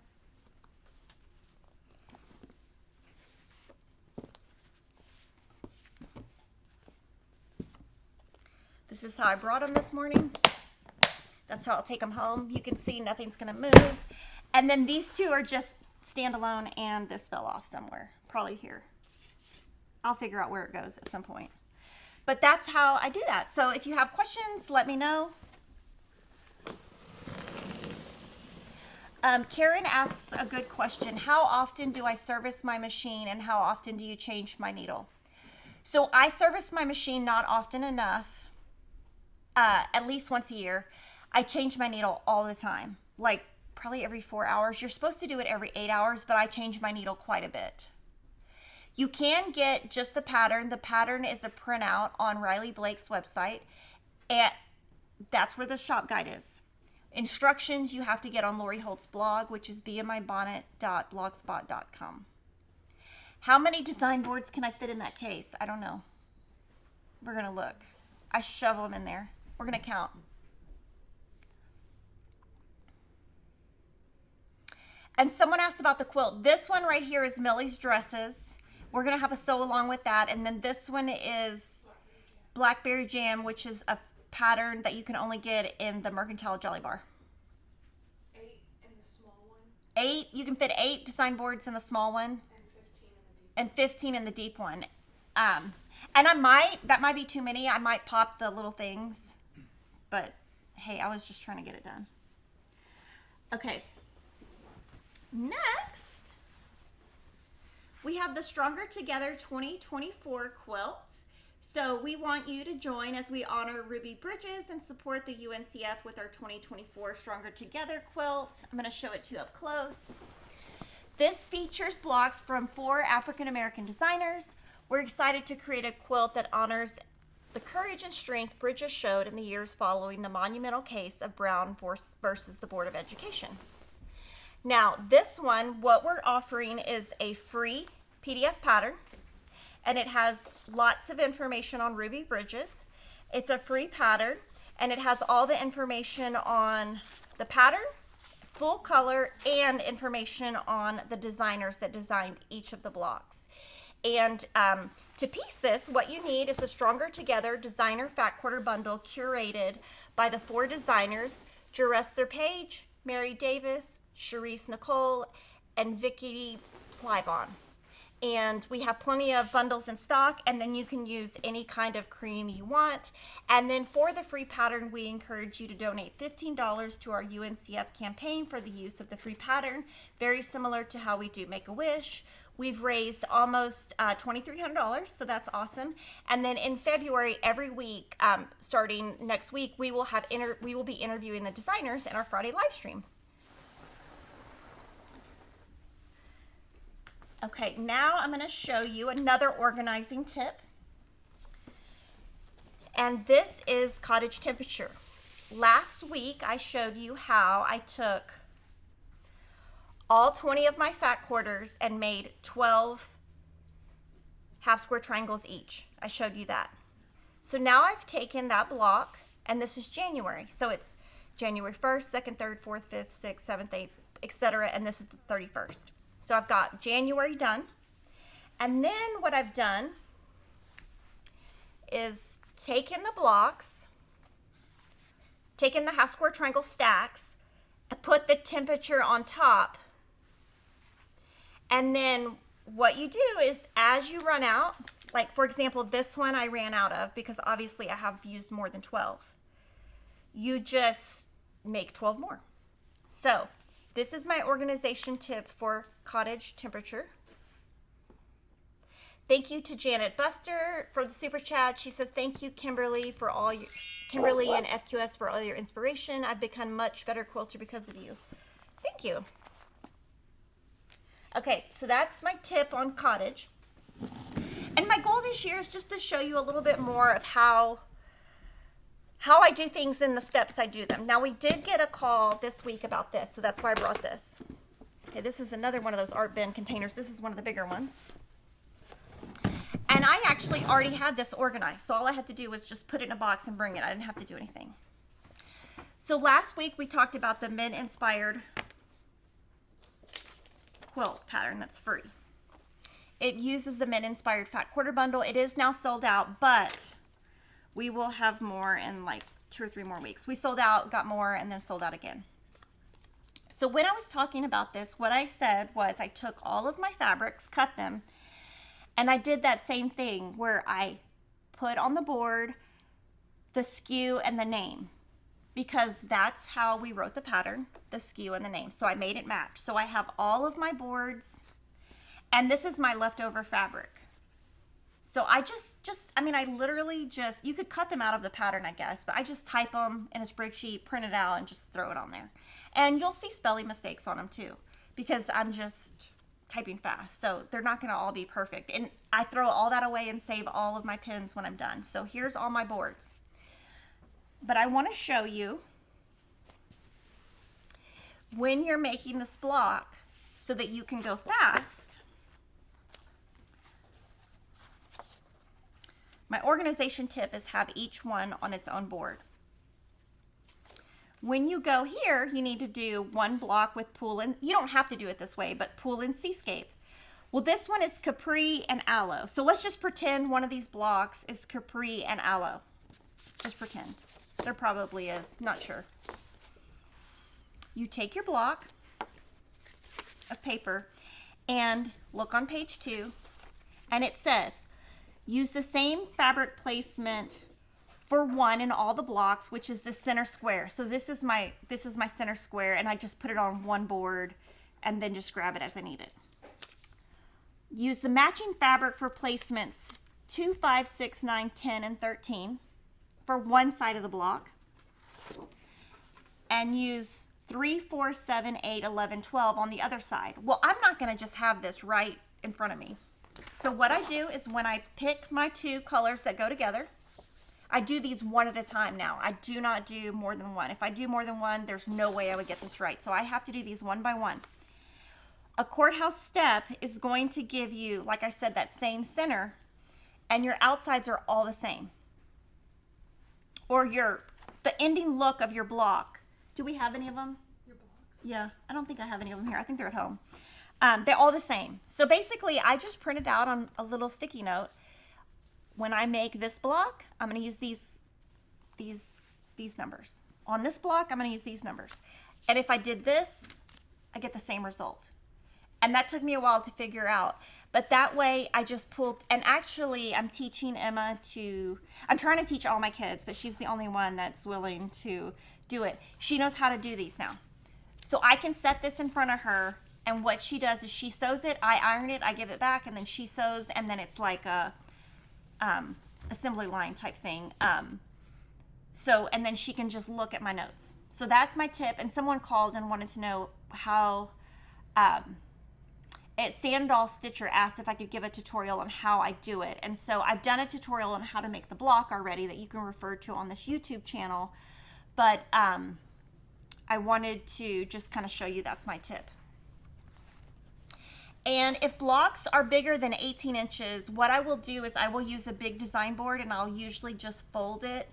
This is how I brought them this morning. That's how I'll take them home. You can see nothing's gonna move. And then these two are just standalone, and this fell off somewhere, probably here. I'll figure out where it goes at some point. But that's how I do that. So if you have questions, let me know. Karen asks a good question. How often do I service my machine, and how often do you change my needle? So I service my machine not often enough. At least once a year. I change my needle all the time, like probably every 4 hours. You're supposed to do it every 8 hours, but I change my needle quite a bit. You can get just the pattern. The pattern is a printout on Riley Blake's website, and that's where the shop guide is. Instructions you have to get on Lori Holt's blog, which is beinmybonnet.blogspot.com. How many design boards can I fit in that case? I don't know. We're gonna look. I shove them in there. We're going to count. And someone asked about the quilt. This one right here is Millie's Dresses. We're going to have a sew along with that. And then this one is Blackberry Jam, which is a pattern that you can only get in the Mercantile Jelly Bar. 8 in the small one. 8. You can fit 8 design boards in the small one. And 15 in the deep one. And that might be too many. I might pop the little things, but hey, I was just trying to get it done. Okay. Next, we have the Stronger Together 2024 quilt. So we want you to join as we honor Ruby Bridges and support the UNCF with our 2024 Stronger Together quilt. I'm going to show it to you up close. This features blocks from 4 African American designers. We're excited to create a quilt that honors the courage and strength Bridges showed in the years following the monumental case of Brown versus the Board of Education. Now, this one, what we're offering is a free PDF pattern, and it has lots of information on Ruby Bridges. It's a free pattern, and it has all the information on the pattern, full color, and information on the designers that designed each of the blocks. And to piece this, what you need is the Stronger Together Designer Fat Quarter Bundle curated by the 4 designers, Jerester Page, Mary Davis, Cherise Nicole, and Vicky Plybon. And we have plenty of bundles in stock, and then you can use any kind of cream you want. And then for the free pattern, we encourage you to donate $15 to our UNCF campaign for the use of the free pattern, very similar to how we do Make-A-Wish. We've raised almost $2,300, so that's awesome. And then in February, every week, starting next week, we will be interviewing the designers in our Friday live stream. Okay, now I'm going to show you another organizing tip. And this is cottage temperature. Last week, I showed you how I took all 20 of my fat quarters and made 12 half square triangles each. I showed you that. So now I've taken that block, and this is January. So it's January 1st, 2nd, 3rd, 4th, 5th, 6th, 7th, 8th, etc. And this is the 31st. So I've got January done. And then what I've done is taken the blocks, taken the half square triangle stacks, and put the temperature on top. And then what you do is, as you run out, like for example, this one I ran out of because obviously I have used more than 12. You just make 12 more. So this is my organization tip for cottage temperature. Thank you to Janet Buster for the super chat. She says, thank you, Kimberly, for all your, Kimberly and FQS for all your inspiration. I've become much better quilter because of you. Thank you. Okay, so that's my tip on cottage. And my goal this year is just to show you a little bit more of how I do things and the steps I do them. Now, we did get a call this week about this, so that's why I brought this. Okay, this is another one of those art bin containers. This is one of the bigger ones. And I actually already had this organized, so all I had to do was just put it in a box and bring it. I didn't have to do anything. So last week we talked about the men-inspired quilt pattern that's free. It uses the men-inspired fat quarter bundle. It is now sold out, but we will have more in like 2 or 3 more weeks. We sold out, got more, and then sold out again. So when I was talking about this, what I said was I took all of my fabrics, cut them, and I did that same thing where I put on the board the SKU and the name, because that's how we wrote the pattern, the SKU and the name. So I made it match. So I have all of my boards, and this is my leftover fabric. So I I mean, I literally just, you could cut them out of the pattern, I guess, but I just type them in a spreadsheet, print it out, and just throw it on there. And you'll see spelling mistakes on them too, because I'm just typing fast. So they're not gonna all be perfect. And I throw all that away and save all of my pins when I'm done. So here's all my boards. But I wanna show you when you're making this block so that you can go fast. My organization tip is have each one on its own board. When you go here, you need to do one block with pool and, you don't have to do it this way, but pool and seascape. Well, this one is capri and aloe. So let's just pretend one of these blocks is capri and aloe. Just pretend. There probably is, not sure. You take your block of paper and look on page 2, and it says, use the same fabric placement for one in all the blocks, which is the center square. So this is my center square, and I just put it on one board and then just grab it as I need it. Use the matching fabric for placements 2, 5, 6, 9, 10, and 13 for one side of the block, and use 3, 4, 7, 8, 11, 12 on the other side. Well, I'm not gonna just have this right in front of me. So what I do is when I pick my 2 colors that go together, I do these one at a time now. I do not do more than one. If I do more than one, there's no way I would get this right. So I have to do these one by one. A courthouse step is going to give you, like I said, that same center, and your outsides are all the same. Or the ending look of your block. Do we have any of them? Your blocks? Yeah, I don't think I have any of them here. I think they're at home. They're all the same. So basically, I just printed out on a little sticky note. When I make this block, I'm going to use these numbers. On this block, I'm going to use these numbers. And if I did this, I get the same result. And that took me a while to figure out. But that way, I just pulled, and actually, I'm teaching Emma I'm trying to teach all my kids, but she's the only one that's willing to do it. She knows how to do these now. So I can set this in front of her, and what she does is she sews it, I iron it, I give it back, and then she sews, and then it's like a assembly line type thing. And then she can just look at my notes. So that's my tip. And someone called and wanted to know how, Sandal Stitcher asked if I could give a tutorial on how I do it. And so I've done a tutorial on how to make the block already that you can refer to on this YouTube channel. But I wanted to just kind of show you that's my tip. And if blocks are bigger than 18 inches, what I will do is I will use a big design board, and I'll usually just fold it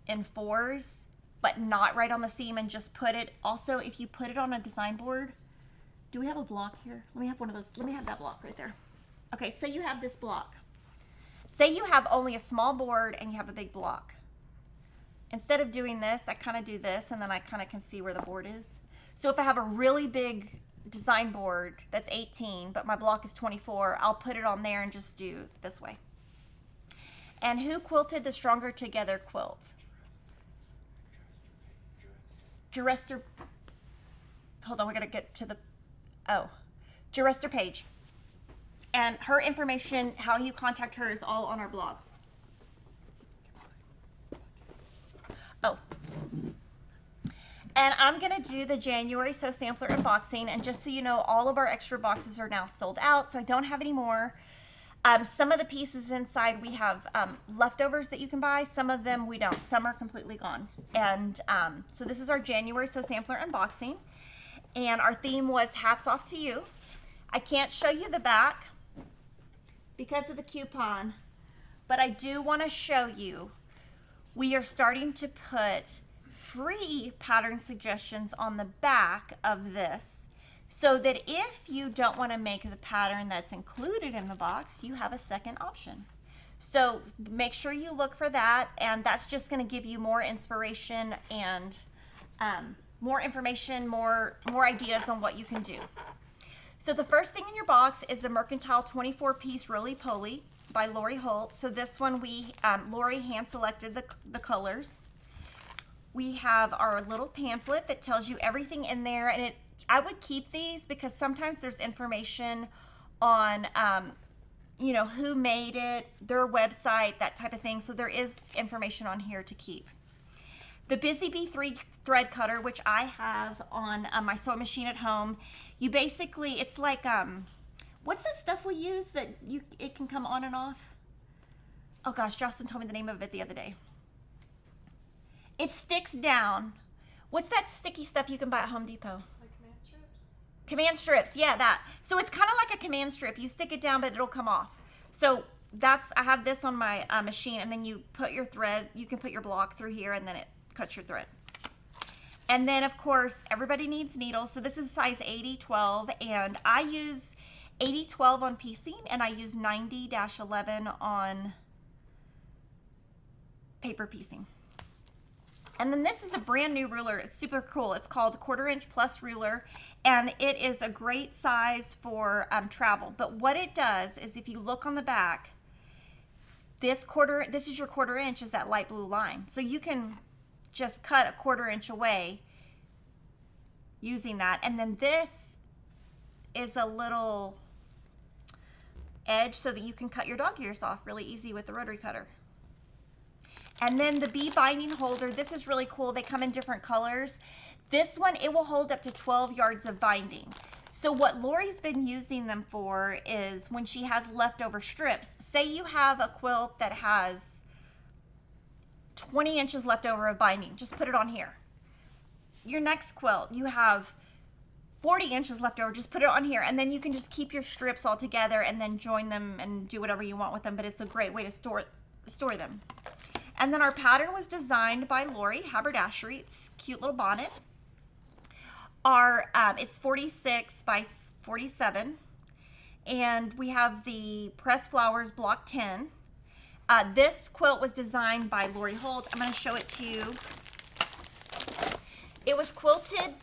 in fours, but not right on the seam, and just put it. Also, if you put it on a design board, do we have a block here? Let me have one of those. Let me have that block right there. Okay, so you have this block. Say you have only a small board and you have a big block. Instead of doing this, I kind of do this, and then I kind of can see where the board is. So if I have a really big design board that's 18, but my block is 24, I'll put it on there and just do this way. And who quilted the Stronger Together quilt? Jurester. Hold on, we're gonna get to the, Jurester Page. And her information, how you contact her, is all on our blog. Oh. And I'm gonna do the January Sew Sampler unboxing, and just so you know, all of our extra boxes are now sold out, so I don't have any more. Some of the pieces inside we have leftovers that you can buy. Some of them we don't. Some are completely gone. And so this is our January Sew Sampler unboxing, and our theme was hats off to you. I can't show you the back because of the coupon, but I do want to show you we are starting to put free pattern suggestions on the back of this, so that if you don't want to make the pattern that's included in the box, you have a second option. So make sure you look for that, and that's just going to give you more inspiration and more information, more ideas on what you can do. So the first thing in your box is the Mercantile 24-piece roly-poly by Lori Holt. So this one Lori hand selected the colors. We have our little pamphlet that tells you everything in there, and I would keep these because sometimes there's information on you know, who made it, their website, that type of thing. So there is information on here to keep. The Busy Bee 3 thread cutter, which I have on my sewing machine at home. You basically, it's like, what's the stuff we use that it can come on and off? Oh gosh, Justin told me the name of it the other day. It sticks down. What's that sticky stuff you can buy at Home Depot? Like command strips? Command strips, yeah, that. So it's kind of like a command strip. You stick it down, but it'll come off. So I have this on my machine, and then you put your thread, you can put your block through here, and then it cuts your thread. And then, of course, everybody needs needles. So this is size 80-12, and I use 80-12 on piecing, and I use 90-11 on paper piecing. And then this is a brand new ruler. It's super cool. It's called 1/4 inch plus ruler, and it is a great size for travel. But what it does is, if you look on the back, this is your 1/4 inch, is that light blue line. So you can just cut a 1/4 inch away using that. And then this is a little edge so that you can cut your dog ears off really easy with the rotary cutter. And then the bee binding holder, this is really cool. They come in different colors. This one, it will hold up to 12 yards of binding. So what Lori's been using them for is when she has leftover strips. Say you have a quilt that has 20 inches left over of binding, just put it on here. Your next quilt, you have 40 inches left over, just put it on here, and then you can just keep your strips all together and then join them and do whatever you want with them, but it's a great way to store them. And then our pattern was designed by Lori Haberdashery. It's a cute little bonnet. It's 46 by 47, and we have the Pressed Flowers Block 10. This quilt was designed by Lori Holt. I'm going to show it to you. It was quilted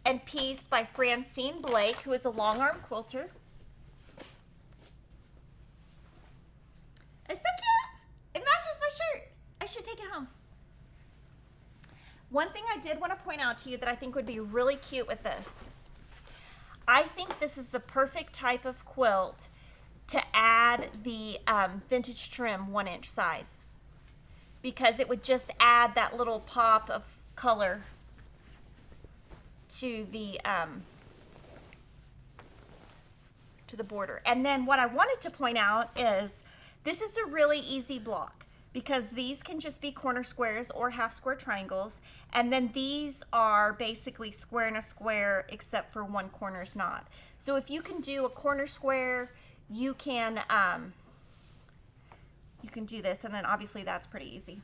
and pieced by Francine Blake, who is a long arm quilter. It's so cute. It matches my shirt. I should take it home. One thing I did want to point out to you that I think would be really cute with this. I think this is the perfect type of quilt to add the vintage trim 1 inch size, because it would just add that little pop of color to the border. And then what I wanted to point out is this is a really easy block. because these can just be corner squares or half square triangles. And then these are basically square and a square except for one corner is not. So if you can do a corner square, you can do this, and then obviously that's pretty easy.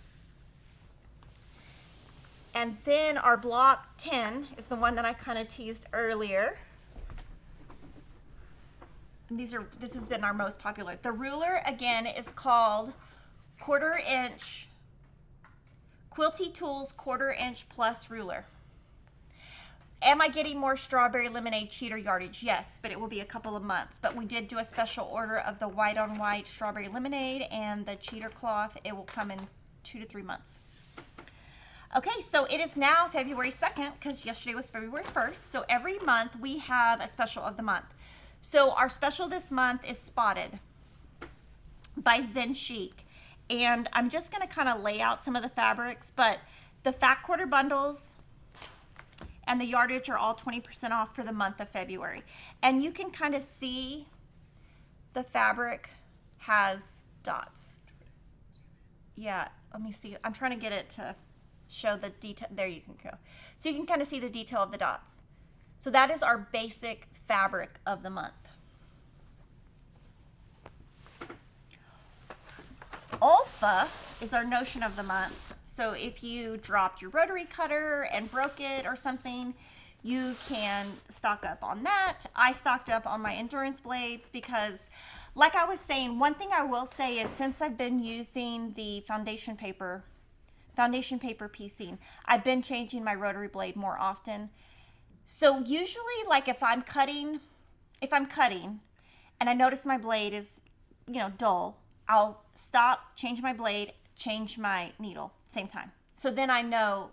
And then our block 10 is the one that I kind of teased earlier. And this has been our most popular. The ruler again is called 1/4 inch Quilty Tools 1/4 inch plus ruler. Am I getting more strawberry lemonade cheater yardage? Yes, but it will be a couple of months. But we did do a special order of the white on white strawberry lemonade and the cheater cloth. It will come in 2 to 3 months. Okay, so it is now February 2nd because yesterday was February 1st. So every month we have a special of the month. So our special this month is Spotted by Zen Chic. And I'm just going to kind of lay out some of the fabrics, but the fat quarter bundles and the yardage are all 20% off for the month of February. And you can kind of see the fabric has dots. Yeah, let me see. I'm trying to get it to show the detail. There you can go. So you can kind of see the detail of the dots. So that is our basic fabric of the month. Alpha is our notion of the month. So if you dropped your rotary cutter and broke it or something, you can stock up on that. I stocked up on my endurance blades because, like I was saying, one thing I will say is since I've been using the foundation paper piecing, I've been changing my rotary blade more often. So usually, like if I'm cutting and I notice my blade is, dull, I'll stop, change my blade, change my needle, same time. So then I know,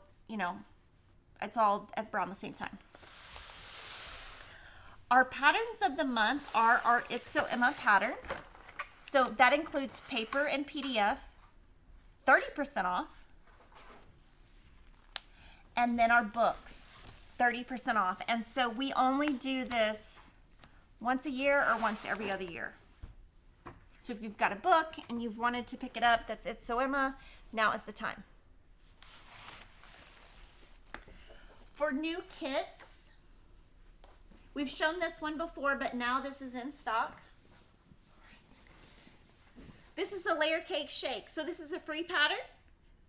it's all around the same time. Our patterns of the month are our It's So Emma patterns. So that includes paper and PDF, 30% off. And then our books, 30% off. And so we only do this once a year or once every other year. So if you've got a book and you've wanted to pick it up, that's It's So Emma, now is the time. For new kits, we've shown this one before, but now this is in stock. This is the Layer Cake Shake. So this is a free pattern,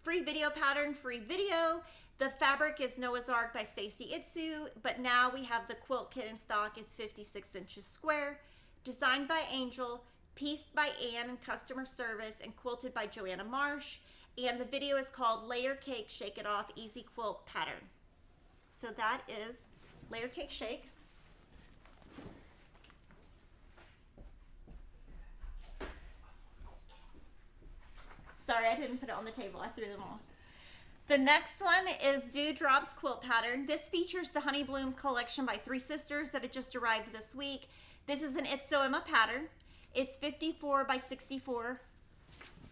free video pattern, free video. The fabric is Noah's Ark by Stacy Itsu, but now we have the quilt kit in stock. It's 56 inches square, designed by Angel, pieced by Ann in customer service, and quilted by Joanna Marsh. And the video is called Layer Cake Shake It Off Easy Quilt Pattern. So that is Layer Cake Shake. Sorry, I didn't put it on the table. I threw them all. The next one is Dewdrop's Quilt Pattern. This features the Honey Bloom collection by Three Sisters that had just arrived this week. This is an It's So Emma pattern. It's 54 by 64,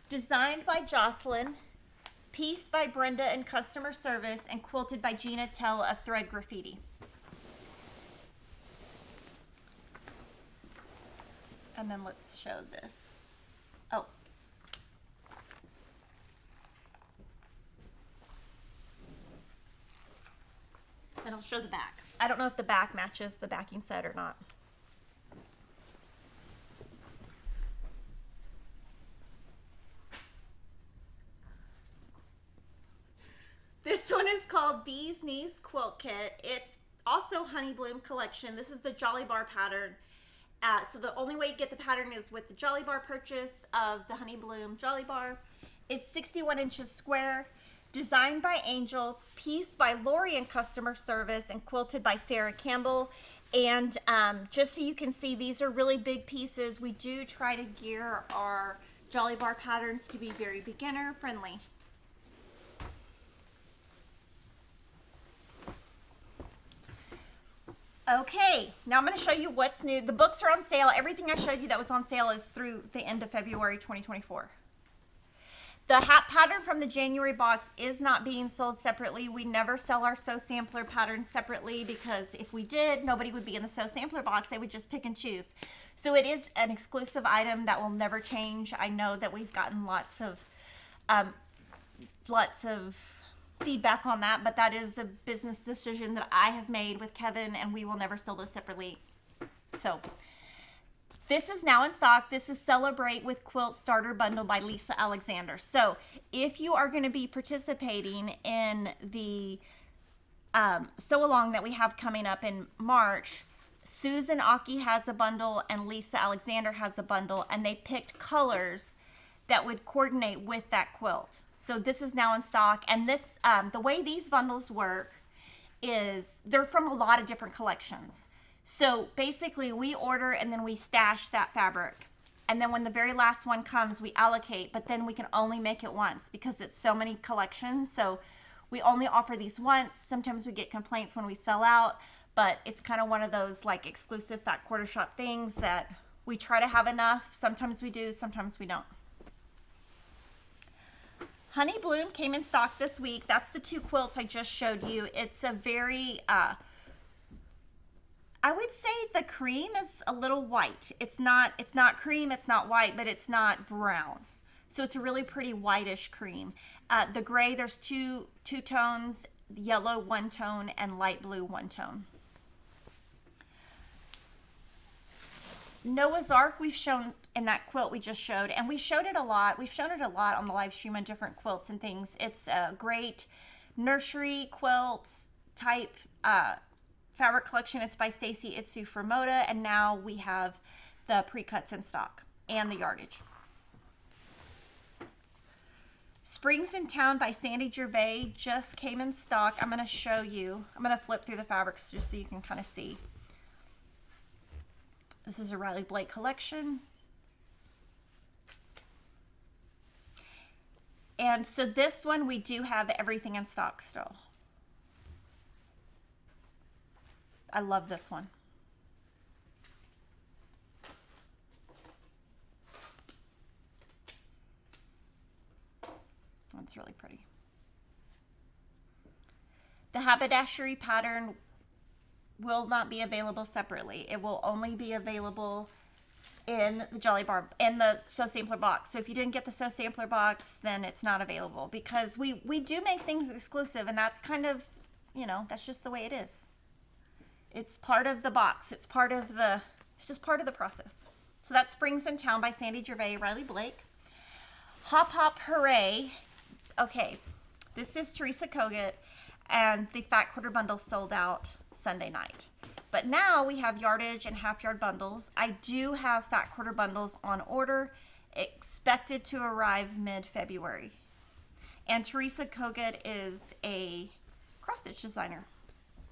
designed by Jocelyn, pieced by Brenda in customer service, and quilted by Gina Tell of Thread Graffiti. And then let's show this. Oh. And I'll show the back. I don't know if the back matches the backing set or not. This one is called Bee's Knees Quilt Kit. It's also Honey Bloom collection. This is the Jolly Bar pattern. So the only way you get the pattern is with the Jolly Bar purchase of the Honey Bloom Jolly Bar. It's 61 inches square, designed by Angel, pieced by Lori in customer service, and quilted by Sarah Campbell. And just so you can see, these are really big pieces. We do try to gear our Jolly Bar patterns to be very beginner friendly. Okay, now I'm going to show you what's new. The books are on sale. Everything I showed you that was on sale is through the end of February 2024. The hat pattern from the January box is not being sold separately. We never sell our Sew Sampler patterns separately because if we did, nobody would be in the Sew Sampler box. They would just pick and choose. So it is an exclusive item that will never change. I know that we've gotten lots of lots of feedback on that, but that is a business decision that I have made with Kevin, and we will never sell those separately. So this is now in stock. This is Celebrate with Quilt Starter Bundle by Lisa Alexander. So if you are going to be participating in the sew along that we have coming up in March, Susan Aki has a bundle and Lisa Alexander has a bundle, and they picked colors that would coordinate with that quilt. So this is now in stock, and this the way these bundles work is they're from a lot of different collections. So basically we order and then we stash that fabric, and then when the very last one comes we allocate, but then we can only make it once because it's so many collections. So we only offer these once. Sometimes we get complaints when we sell out, but it's kind of one of those like exclusive Fat Quarter Shop things that we try to have enough. Sometimes we do, sometimes we don't. Honey Bloom came in stock this week. That's the two quilts I just showed you. It's a very, I would say the cream is a little white. It's not cream, it's not white, but it's not brown. So it's a really pretty whitish cream. The gray, there's two tones, yellow one tone and light blue one tone. Noah's Ark we've shown in that quilt we just showed, and we showed it a lot. We've shown it a lot on the live stream on different quilts and things. It's a great nursery quilt type fabric collection. It's by Stacey Itsu for Moda, and now we have the pre-cuts in stock and the yardage. Springs in Town by Sandy Gervais just came in stock. I'm going to show you. I'm going to flip through the fabrics just so you can kind of see. This is a Riley Blake collection. And so this one, we do have everything in stock still. I love this one. That's really pretty. The haberdashery pattern will not be available separately. It will only be available in the Jolly Bar, in the Sew Sampler box. So if you didn't get the Sew Sampler box, then it's not available, because we do make things exclusive, and that's kind of, you know, that's just the way it is. It's part of the box. It's just part of the process. So that's Springs in Town by Sandy Gervais, Riley Blake. Hop Hop Hooray. Okay, this is Trisha Kogut, and the Fat Quarter bundle sold out Sunday night. But now we have yardage and half yard bundles. I do have Fat Quarter bundles on order, expected to arrive mid-February. And Trisha Kogut is a cross-stitch designer,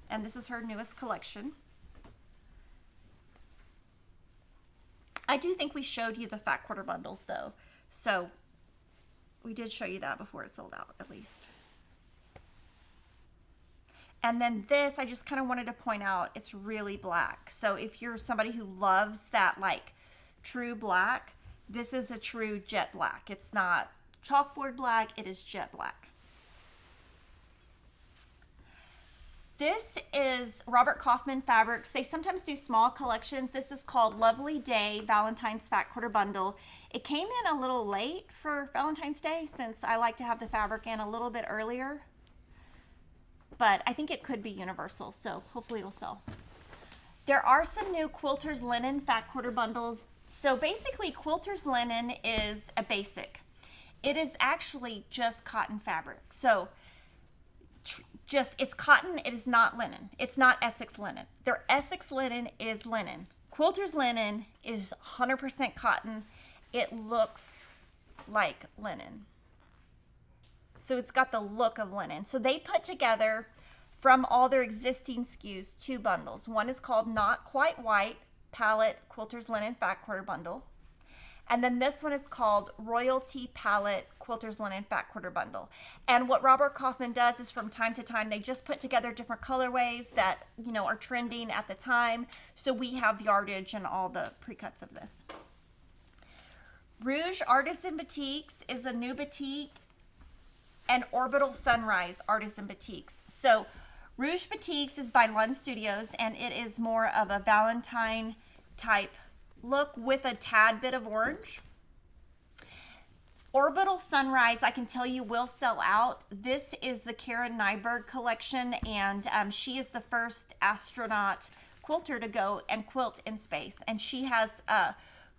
and this is her newest collection. I do think we showed you the Fat Quarter bundles though, so we did show you that before it sold out, at least. And then this, I just kind of wanted to point out, it's really black. So if you're somebody who loves that like true black, this is a true jet black. It's not chalkboard black, it is jet black. This is Robert Kaufman Fabrics. They sometimes do small collections. This is called Lovely Day Valentine's Fat Quarter Bundle. It came in a little late for Valentine's Day, since I like to have the fabric in a little bit earlier. But I think it could be universal, so hopefully it'll sell. There are some new Quilter's Linen Fat Quarter bundles. So basically Quilter's Linen is a basic. It is actually just cotton fabric. So it's cotton, it is not linen. It's not Essex linen. Their Essex linen is linen. Quilter's Linen is 100% cotton. It looks like linen. So it's got the look of linen. So they put together from all their existing SKUs 2 bundles. One is called Not Quite White Palette Quilter's Linen Fat Quarter Bundle. And then this one is called Royalty Palette Quilter's Linen Fat Quarter Bundle. And what Robert Kaufman does is from time to time, they just put together different colorways that, you know, are trending at the time. So we have yardage and all the pre-cuts of this. Rouge Artisan Batiks is a new batik, and Orbital Sunrise Artisan Batiks. So Rouge Batiks is by Lund Studios, and it is more of a Valentine type look with a tad bit of orange. Orbital Sunrise, I can tell you, will sell out. This is the Karen Nyberg collection, and she is the first astronaut quilter to go and quilt in space. And she has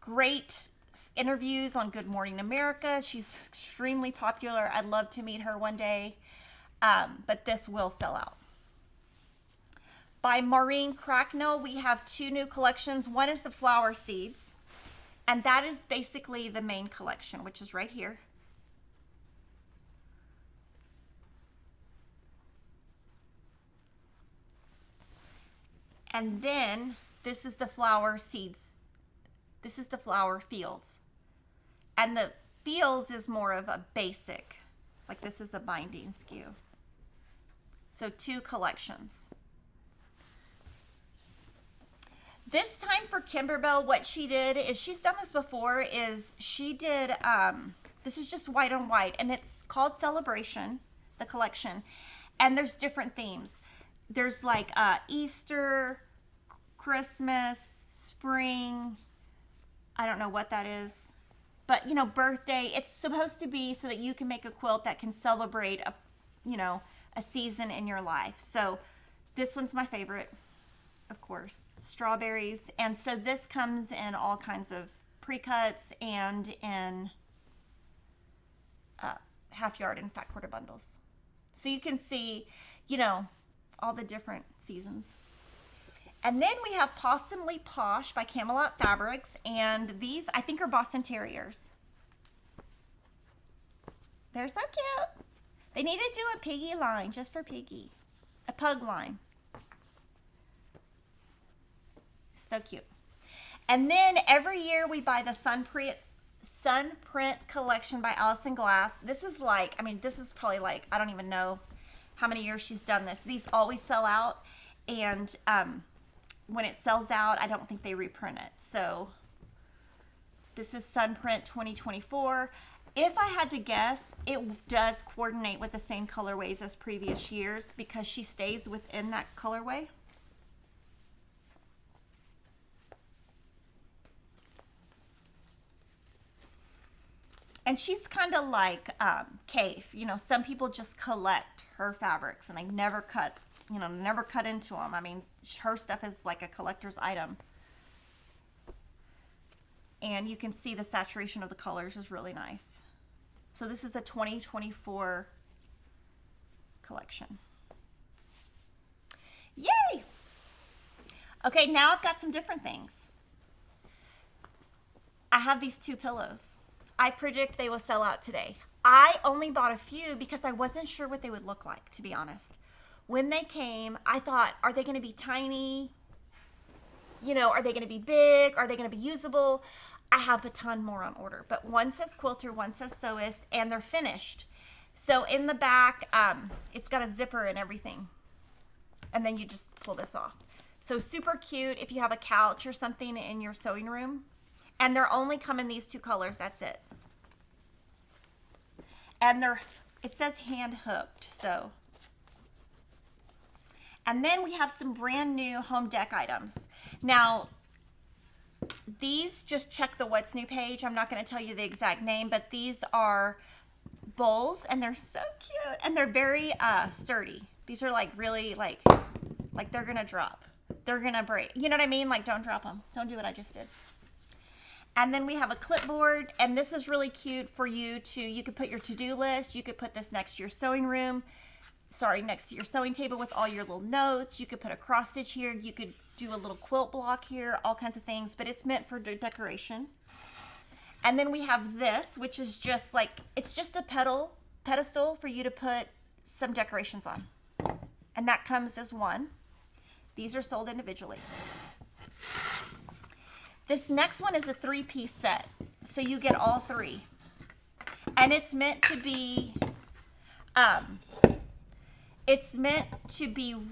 great interviews on Good Morning America. She's extremely popular. I'd love to meet her one day, but this will sell out. By Maureen Cracknell, we have 2 new collections. One is the flower seeds, and that is basically the main collection, which is right here. And then this is the flower seeds. This is the flower fields. And the fields is more of a basic, like this is a binding skew. So 2 collections. This time for Kimberbell, what she did is, she's done this before, is she did, this is just white on white, and it's called Celebration, the collection. And there's different themes. There's like Easter, Christmas, spring, I don't know what that is, but you know, birthday. It's supposed to be so that you can make a quilt that can celebrate a, you know, a season in your life. So this one's my favorite, of course, strawberries. And so this comes in all kinds of pre-cuts and in half yard and fat quarter bundles. So you can see, you know, all the different seasons. And then we have Possumly Posh by Camelot Fabrics, and these I think are Boston Terriers. They're so cute. They need to do a piggy line just for Piggy, a pug line. So cute. And then every year we buy the Sunprint collection by Allison Glass. This is like, I mean, this is probably like, I don't even know how many years she's done this. These always sell out, and when it sells out, I don't think they reprint it. So this is Sunprint 2024. If I had to guess, it does coordinate with the same colorways as previous years because she stays within that colorway. And she's kind of like Kate. You know, some people just collect her fabrics and they never cut, you know, never cut into them. I mean, her stuff is like a collector's item. And you can see the saturation of the colors is really nice. So this is the 2024 collection. Yay! Okay, now I've got some different things. I have these 2 pillows. I predict they will sell out today. I only bought a few because I wasn't sure what they would look like, to be honest. When they came, I thought, are they going to be tiny? You know, are they going to be big? Are they going to be usable? I have a ton more on order, but one says quilter, one says sewist, and they're finished. So in the back, it's got a zipper and everything. And then you just pull this off. So super cute if you have a couch or something in your sewing room. And they're only come in these 2 colors, that's it. And it says hand hooked, so. And then we have some brand new home dec items. Now, these, just check the What's New page. I'm not going to tell you the exact name, but these are bowls, and they're so cute, and they're very sturdy. These are like really like they're going to drop. They're going to break. You know what I mean? Like, don't drop them. Don't do what I just did. And then we have a clipboard, and this is really cute for you to, you could put your to-do list. You could put this next to your sewing room. Sorry, next to your sewing table with all your little notes. You could put a cross stitch here. You could do a little quilt block here, all kinds of things, but it's meant for decoration. And then we have this, which is just like, it's just a pedestal for you to put some decorations on. And that comes as one. These are sold individually. This next one is a 3-piece set. So you get all 3. And it's meant to be,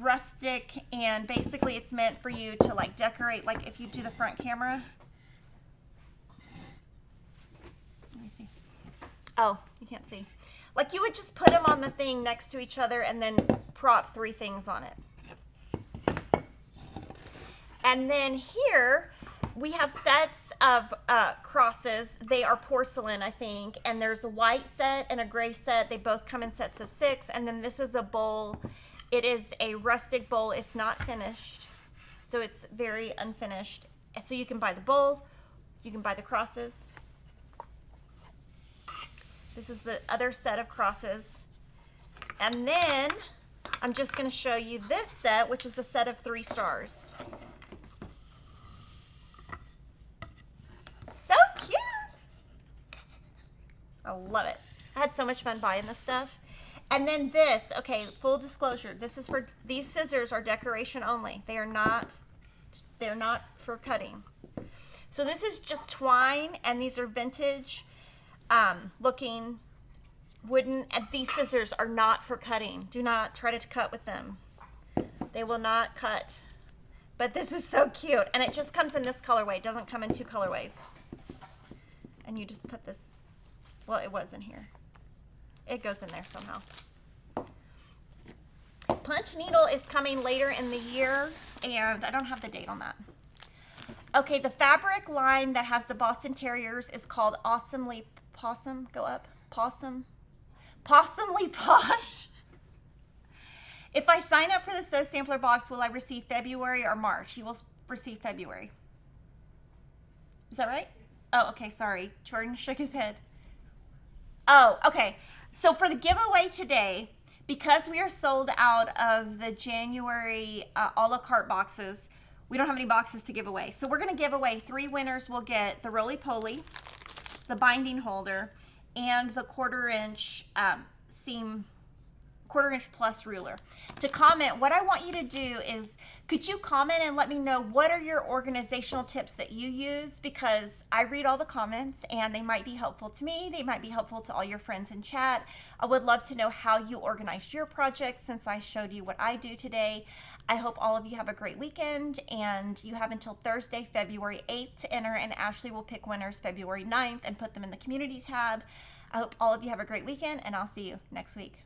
rustic, and basically it's meant for you to like decorate, like if you do the front camera. Let me see. Oh, you can't see. Like you would just put them on the thing next to each other and then prop 3 things on it. And then here, We have sets of crosses. They are porcelain, I think, and there's a white set and a gray set. They both come in sets of 6, and then this is a bowl. It is a rustic bowl. It's not finished, so it's very unfinished. So you can buy the bowl, you can buy the crosses. This is the other set of crosses. And then I'm just going to show you this set, which is a set of 3 stars. So cute. I love it. I had so much fun buying this stuff. And then this, okay, full disclosure, this is for, these scissors are decoration only. They're not for cutting. So this is just twine, and these are vintage looking wooden, and these scissors are not for cutting. Do not try to cut with them. They will not cut. But this is so cute, and it just comes in this colorway. It doesn't come in 2 colorways. And you just put this, well, it was in here. It goes in there somehow. Punch needle is coming later in the year, and I don't have the date on that. Okay, the fabric line that has the Boston Terriers is called Awesomely Possum. Go up. Possumly Posh. If I sign up for the Sew Sampler box, will I receive February or March? You will receive February. Is that right? Oh, okay, sorry. Jordan shook his head. Oh, okay. So for the giveaway today, because we are sold out of the January a la carte boxes, we don't have any boxes to give away. So we're going to give away 3 winners. We'll get the roly-poly, the binding holder, and the 1/4 inch seam, 1/4 inch plus ruler. To comment, what I want you to do is, could you comment and let me know what are your organizational tips that you use, because I read all the comments and they might be helpful to me. They might be helpful to all your friends in chat. I would love to know how you organize your projects since I showed you what I do today. I hope all of you have a great weekend, and you have until Thursday, February 8th to enter, and Ashley will pick winners February 9th and put them in the community tab. I hope all of you have a great weekend, and I'll see you next week.